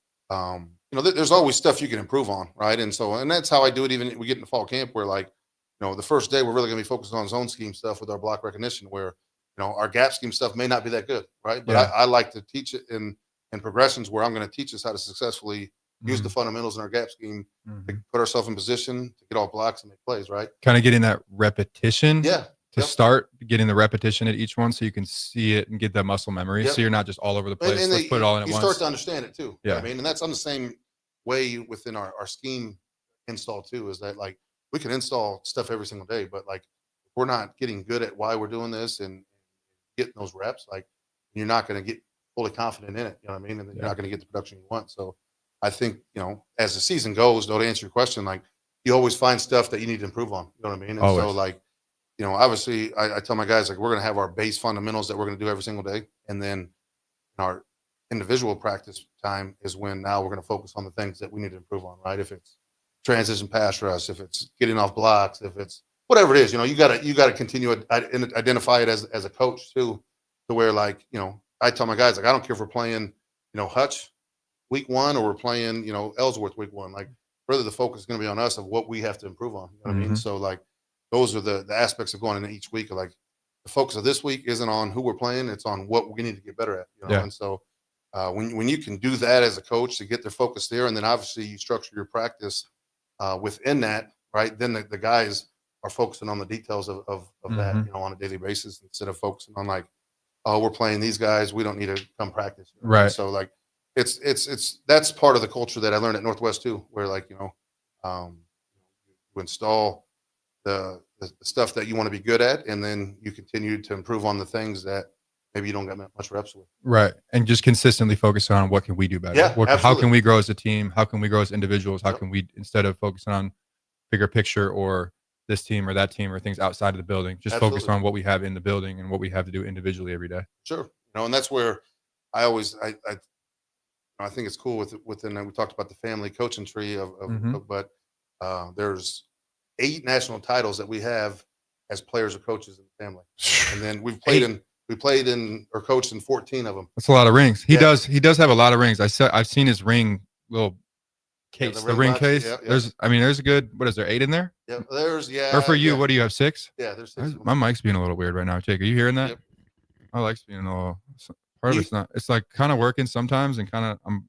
there's always stuff you can improve on. Right. And that's how I do it. Even we get into fall camp where like, the first day we're really going to be focused on zone scheme stuff with our block recognition where, our gap scheme stuff may not be that good. Right. But I like to teach it in progressions where I'm going to teach us how to successfully use the fundamentals in our gap scheme to put ourselves in position to get off blocks and make plays, right? Kind of getting that repetition. Yeah. Start getting the repetition at each one so you can see it and get that muscle memory. So you're not just all over the place. Let's put it all in at once. You start to understand it too. Yeah. I mean, and that's on the same way within our scheme install too, is that like we can install stuff every single day, but like if we're not getting good at why we're doing this and getting those reps, like you're not going to get fully confident in it. You know what I mean? And then you're not going to get the production you want. So I think, as the season goes, though, to answer your question, like you always find stuff that you need to improve on. You know what I mean? And so like, obviously I tell my guys, like, we're going to have our base fundamentals that we're going to do every single day. And then our individual practice time is when now we're going to focus on the things that we need to improve on, right? If it's transition pass rush, if it's getting off blocks, if it's whatever it is, you got to continue to identify it as a coach too, to where like, I tell my guys, like, I don't care if we're playing, Hutch week 1 or we're playing, Ellsworth week 1, like further the focus is going to be on us of what we have to improve on. You know what I mean? So like, those are the aspects of going into each week. Like the focus of this week isn't on who we're playing. It's on what we need to get better at, And so when you can do that as a coach to get their focus there, and then obviously you structure your practice within that, right? Then the guys are focusing on the details of that, on a daily basis, instead of focusing on like, oh, we're playing these guys, we don't need to come practice. Right. So like, it's that's part of the culture that I learned at Northwest too, where like, you install the stuff that you want to be good at, and then you continue to improve on the things that maybe you don't get much reps with. Right. And just consistently focus on what can we do better? Yeah, how can we grow as a team? How can we grow as individuals? How can we, instead of focusing on bigger picture or this team or that team or things outside of the building, just focus on what we have in the building and what we have to do individually every day. Sure. And that's where I always, I think it's cool within, we talked about the family coaching tree but there's 8 national titles that we have as players or coaches in the family. And then we played in or coached in 14 of them. That's a lot of rings. He does have a lot of rings. I've seen his ring little case, the ring case. Yeah. There's a good, what is there, 8 in there? Yeah, Or for you, what do you have, 6? Yeah, there's 6. My mic's being a little weird right now, Jake. Are you hearing that? Yep. My mic's being a little, part of it's not, it's like kind of working sometimes and I'm kind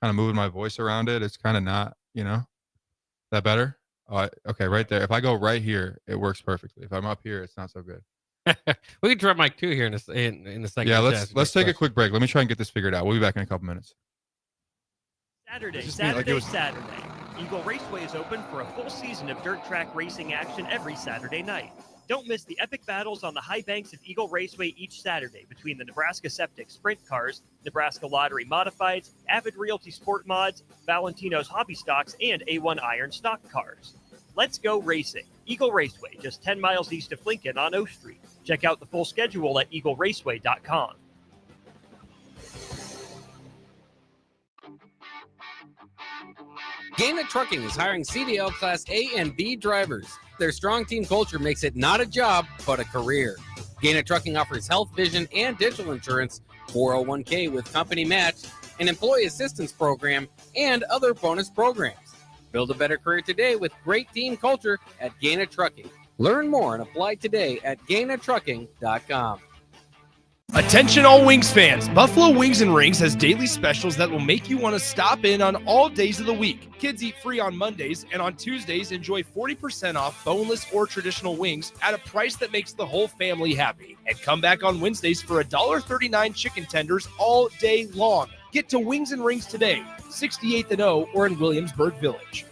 of moving my voice around it. It's kind of not, that better? Oh, okay, right there. If I go right here, it works perfectly. If I'm up here, it's not so good. We can try Mike 2 here in a second. Yeah, let's take a quick break. Let me try and get this figured out. We'll be back in a couple minutes. Saturday. Eagle Raceway is open for a full season of dirt track racing action every Saturday night. Don't miss the epic battles on the high banks of Eagle Raceway each Saturday between the Nebraska Septic Sprint Cars, Nebraska Lottery Modifieds, Avid Realty Sport Mods, Valentino's Hobby Stocks, and A1 Iron Stock Cars. Let's go racing. Eagle Raceway, just 10 miles east of Lincoln on O Street. Check out the full schedule at eagleraceway.com. Gaina Trucking is hiring CDL Class A and B drivers. Their strong team culture makes it not a job, but a career. Gaina Trucking offers health, vision, and dental insurance, 401k with company match, an employee assistance program, and other bonus programs. Build a better career today with great team culture at Gaina Trucking. Learn more and apply today at GainaTrucking.com. Attention all Wings fans, Buffalo Wings and Rings has daily specials that will make you want to stop in on all days of the week. Kids eat free on Mondays, and on Tuesdays enjoy 40% off boneless or traditional wings at a price that makes the whole family happy. And come back on Wednesdays for $1.39 chicken tenders all day long. Get to Wings and Rings today, 68th and O or in Williamsburg Village.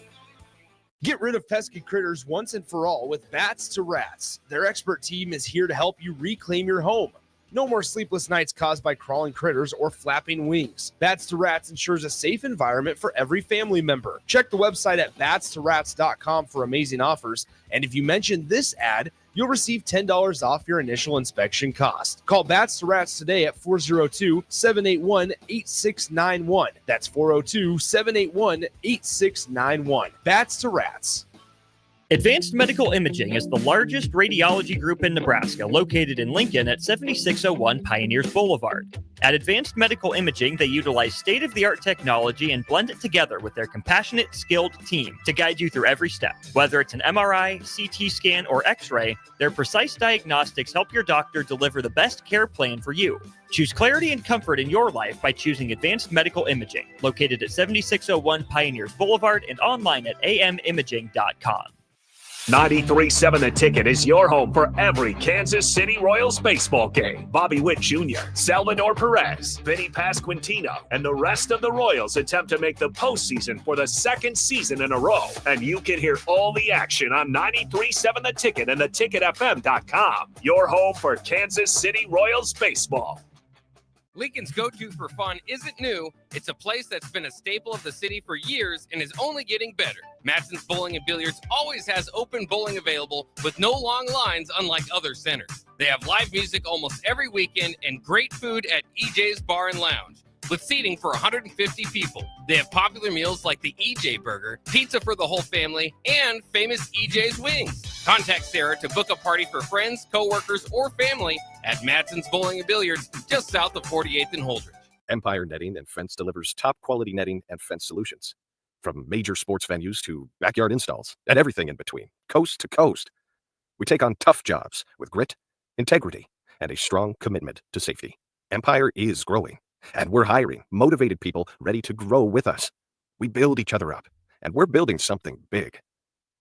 Get rid of pesky critters once and for all with Bats to Rats. Their expert team is here to help you reclaim your home. No more sleepless nights caused by crawling critters or flapping wings. Bats to Rats ensures a safe environment for every family member. Check the website at batstorats.com for amazing offers. And if you mention this ad, you'll receive $10 off your initial inspection cost. Call Bats to Rats today at 402-781-8691. That's 402-781-8691. Bats to Rats. Advanced Medical Imaging is the largest radiology group in Nebraska, located in Lincoln at 7601 Pioneers Boulevard. At Advanced Medical Imaging, they utilize state-of-the-art technology and blend it together with their compassionate, skilled team to guide you through every step. Whether it's an MRI, CT scan, or X-ray, their precise diagnostics help your doctor deliver the best care plan for you. Choose clarity and comfort in your life by choosing Advanced Medical Imaging, located at 7601 Pioneers Boulevard and online at amimaging.com. 93.7 The Ticket is your home for every Kansas City Royals baseball game. Bobby Witt Jr., Salvador Perez, Vinny Pasquantino, and the rest of the Royals attempt to make the postseason for the second season in a row. And you can hear all the action on 93.7 The Ticket and theticketfm.com. Your home for Kansas City Royals baseball. Lincoln's go-to for fun isn't new. It's a place that's been a staple of the city for years and is only getting better. Matson's Bowling and Billiards always has open bowling available with no long lines, unlike other centers. They have live music almost every weekend and great food at EJ's Bar and Lounge, with seating for 150 people. They have popular meals like the EJ Burger, pizza for the whole family, and famous EJ's Wings. Contact Sarah to book a party for friends, coworkers, or family at Matson's Bowling and Billiards, just south of 48th and Holdridge. Empire Netting and Fence delivers top-quality netting and fence solutions. From major sports venues to backyard installs and everything in between, coast to coast. We take on tough jobs with grit, integrity, and a strong commitment to safety. Empire is growing, and we're hiring motivated people ready to grow with us. We build each other up, and we're building something big.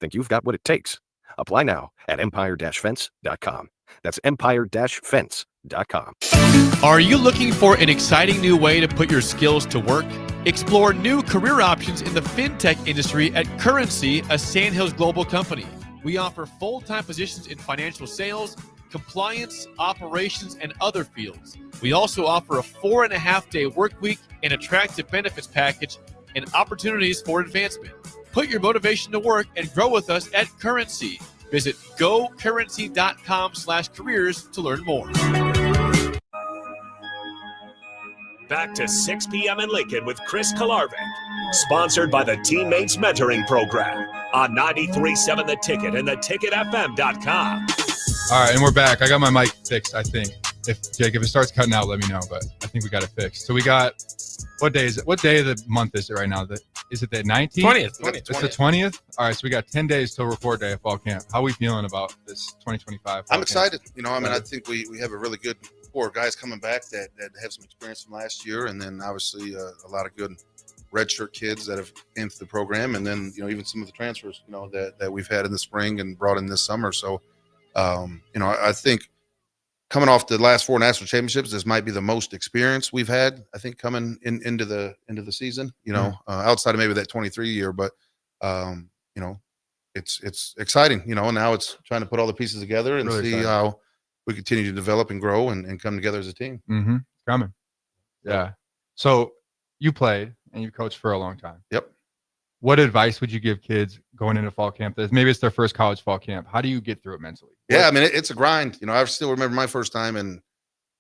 Think you've got what it takes? Apply now at empire-fence.com. That's empire-fence.com. Are you looking for an exciting new way to put your skills to work? Explore new career options in the fintech industry at Currency, a Sandhills global company. We offer full-time positions in financial sales, compliance, operations, and other fields. We also offer a 4.5-day work week, an attractive benefits package, and opportunities for advancement. Put your motivation to work and grow with us at Currency. Visit gocurrency.com/careers to learn more. Back to 6 p.m. in Lincoln with Chris Kolarevic. Sponsored by the Teammates Mentoring Program on 93.7 The Ticket and theticketfm.com. All right, and we're back. I got my mic fixed, I think. If it starts cutting out, let me know, but I think we got it fixed. So we got, what day is it? What day of the month is it right now? Is it the 19th? 20th. It's the 20th? All right, so we got 10 days till record day of fall camp. How are we feeling about this 2025? I'm excited. I think we have a really good core of guys coming back that have some experience from last year, and then obviously a lot of good redshirt kids that have came through the program, and then even some of the transfers that we've had in the spring and brought in this summer. So I think coming off the last 4 national championships, this might be the most experience we've had, I think, coming into the season, outside of maybe that 23 year, but it's exciting, and now it's trying to put all the pieces together and really see how we continue to develop and grow and come together as a team. Mm-hmm. Coming. Yeah. So you played and you coached for a long time. Yep. What advice would you give kids going into fall camp? Maybe it's their first college fall camp. How do you get through it mentally? Yeah, I mean, it's a grind. I still remember my first time, and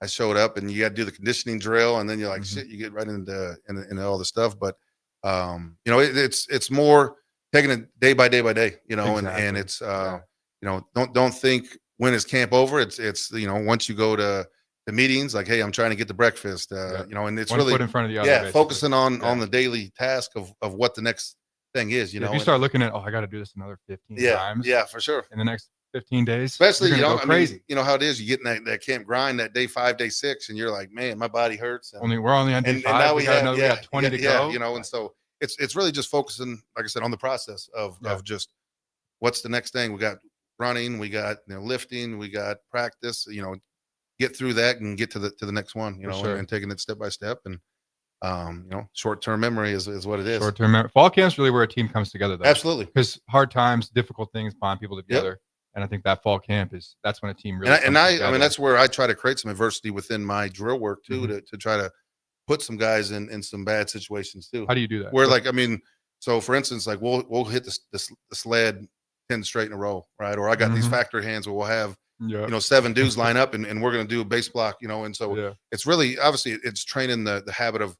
I showed up, and you got to do the conditioning drill, and then you're like, shit, you get right into all the stuff. But it's more taking it day by day by day, Exactly. and it's don't think when is camp over. It's once you go to the meetings, like, hey, I'm trying to get to breakfast, and it's One really foot in front of the other, basically. focusing on the daily task of what the next thing is. If you start looking at, I got to do this another 15 times, for sure, in the next 15 days, especially you're gonna go crazy. How it is. You get in that camp grind, that day 5, day 6, and you're like, man, my body hurts. And, We're only on day 5. and now we got 20 to go. And so it's really just focusing, like I said, on the process of just what's the next thing. We got running, we got lifting, we got practice. Get through that and get to the next one. And taking it step by step. And short term memory is what it is. Short term memory. Fall camp's really where a team comes together, though. Absolutely, because hard times, difficult things bond people together. And I think that fall camp that's when a team really. I mean, that's where I try to create some adversity within my drill work too, to try to put some guys in some bad situations too. How do you do that? Where so for instance, like we'll hit the sled 10 straight in a row, right? Or I got these factory hands where we'll have 7 dudes line up and we're going to do a base block, and so it's really, obviously it's training the habit of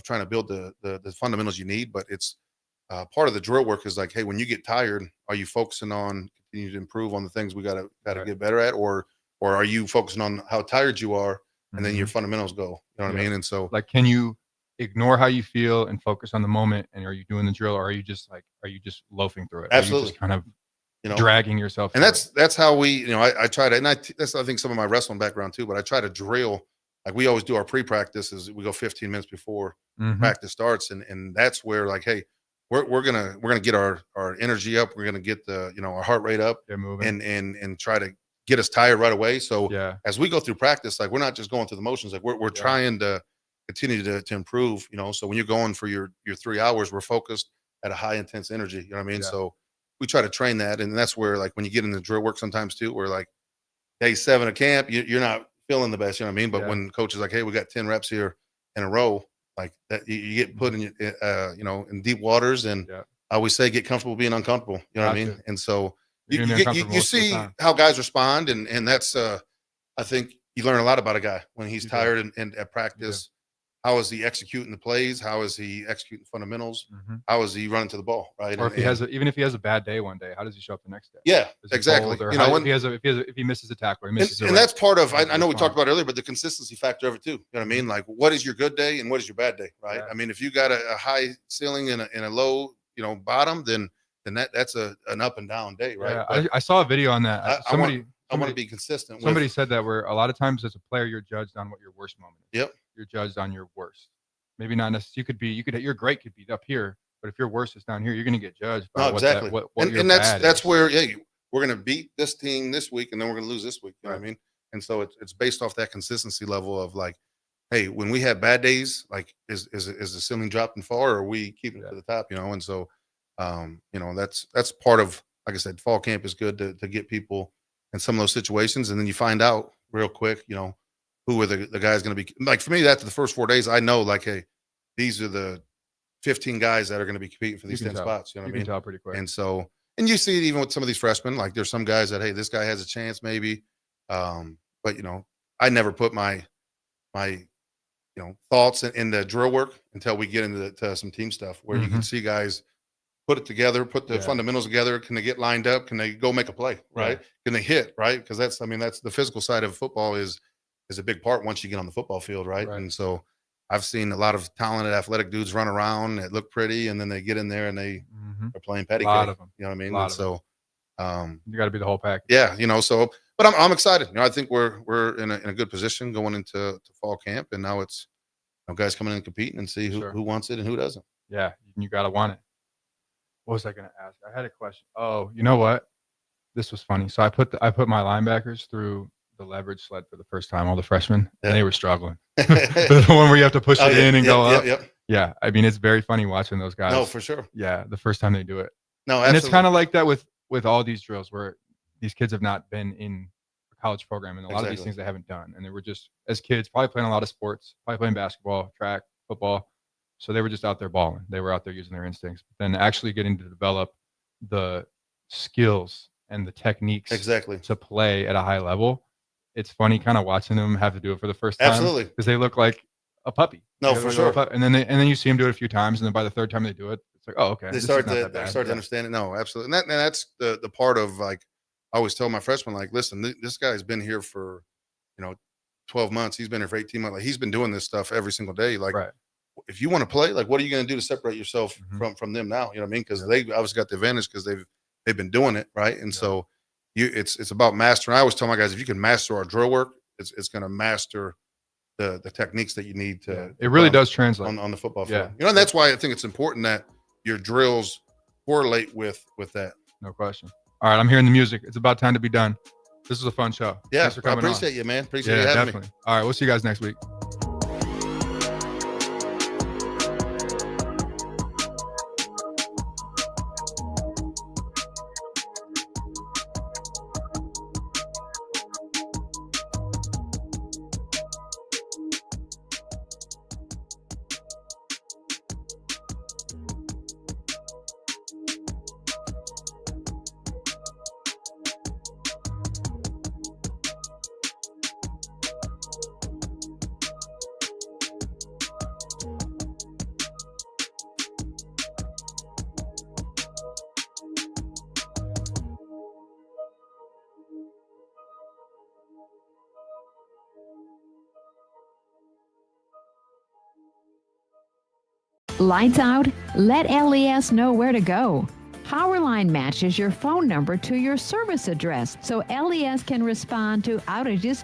trying to build the fundamentals you need, but it's part of the drill work is like, hey, when you get tired, are you focusing on continue to improve on the things we got to get better at, or are you focusing on how tired you are and then your fundamentals go, you know what I mean? And so, like, can you ignore how you feel and focus on the moment, and are you doing the drill, or are you just loafing through it? Absolutely. Are you just kind of dragging yourself and that's how we, I try to, and that's, I think, some of my wrestling background too, but I try to drill, like we always do our pre-practice is we go 15 minutes before practice starts. And that's where, like, hey, we're gonna get our energy up. We're gonna get the, our heart rate up, and try to get us tired right away. So as we go through practice, like, we're not just going through the motions, like we're trying to continue to improve, so when you're going for your 3 hours, we're focused at a high intense energy, you know what I mean? So we try to train that. And that's where, like, when you get in the drill work sometimes too, where like day 7 of camp, you're not feeling the best, you know what I mean? But when coach is like, hey, we got 10 reps here in a row, like that, you get put in, in deep waters. And I always say, get comfortable being uncomfortable, you know what I mean? And so you see how guys respond. And that's, I think you learn a lot about a guy when he's tired and at practice. How is he executing the plays? How is he executing fundamentals? How is he running to the ball? Right. Or even if he has a bad day one day, how does he show up the next day? Yeah, exactly. If he misses a tackle, and that's part of, I know we talked about earlier, but the consistency factor of it too. You know what I mean? Like, what is your good day and what is your bad day? Right. I mean, if you got a high ceiling and a low, bottom, then that's an up and down day. Right. Yeah, I saw a video on that. I want to be consistent. Somebody said that where a lot of times as a player, you're judged on what your worst moment is. Yep. You're judged on your worst. Maybe not necessarily. Your great could be up here, but if your worst is down here, you're going to get judged by exactly. what and that's where we're going to beat this team this week, and then we're going to lose this week. You know what I mean? And so it's based off that consistency level of, like, hey, when we have bad days, like, is the ceiling dropping far, or are we keeping it to the top? And so that's part of, like I said, fall camp is good to get people in some of those situations, and then you find out real quick, who are the guys going to be. Like, for me, after the first 4 days, I know, like, hey, these are the 15 guys that are going to be competing for these 10 spots. You know what I mean? You can tell pretty quick. And so, and you see it even with some of these freshmen. Like, there's some guys that, hey, this guy has a chance maybe. But I never put my thoughts in the drill work until we get into some team stuff where you can see guys put it together, put the fundamentals together. Can they get lined up? Can they go make a play? Right? Can they hit? Right? Because that's the physical side of football is a big part once you get on the football field. Right? And so I've seen a lot of talented athletic dudes run around that look pretty, and then they get in there and they are playing patty cake. A lot of them. You know what I mean? And so you got to be the whole package. Yeah. So, but I'm excited. I think we're in a good position going into fall camp, and now it's guys coming in and competing and see who wants it and who doesn't. Yeah, you got to want it. What was I going to ask? I had a question. Oh, you know what? This was funny. So I put my linebackers through the leverage sled for the first time, all the freshmen, and they were struggling. The one where you have to push it in and go up. Yeah. I mean, it's very funny watching those guys. No, for sure. Yeah. The first time they do it. No, absolutely. And it's kind of like that with all these drills where these kids have not been in a college program, and a lot of these things they haven't done. And they were just, as kids, probably playing a lot of sports, probably playing basketball, track, football. So they were just out there balling. They were out there using their instincts. But then actually getting to develop the skills and the techniques to play at a high level. It's funny kind of watching them have to do it for the first time. Absolutely. Because they look like a puppy. No, You know, for like a sure. little puppy. And then you see them do it a few times, and then by the third time they do it, it's like, oh, okay. They this is start not to that bad. start to Yeah. understand it. No, absolutely. And that's the part of like I always tell my freshmen, like, listen, this guy's been here for 12 months. He's been here for 18 months. Like he's been doing this stuff every single day. Like Right. if you want to play, like what are you going to do to separate yourself from them now? You know what I mean? Because they obviously got the advantage because they've been doing it, right? And so it's about mastering. I always tell my guys, if you can master our drill work, it's going to master the techniques that you need to. It really does translate on the football field. And that's why I think it's important that your drills correlate with that. No question. All right, I'm hearing the music. It's about time to be done. This was a fun show. Yeah, Thanks for I coming appreciate on. you, man. Appreciate you having me. Definitely. All right, we'll see you guys next week. Lights out? Let LES know where to go. Powerline matches your phone number to your service address so LES can respond to outages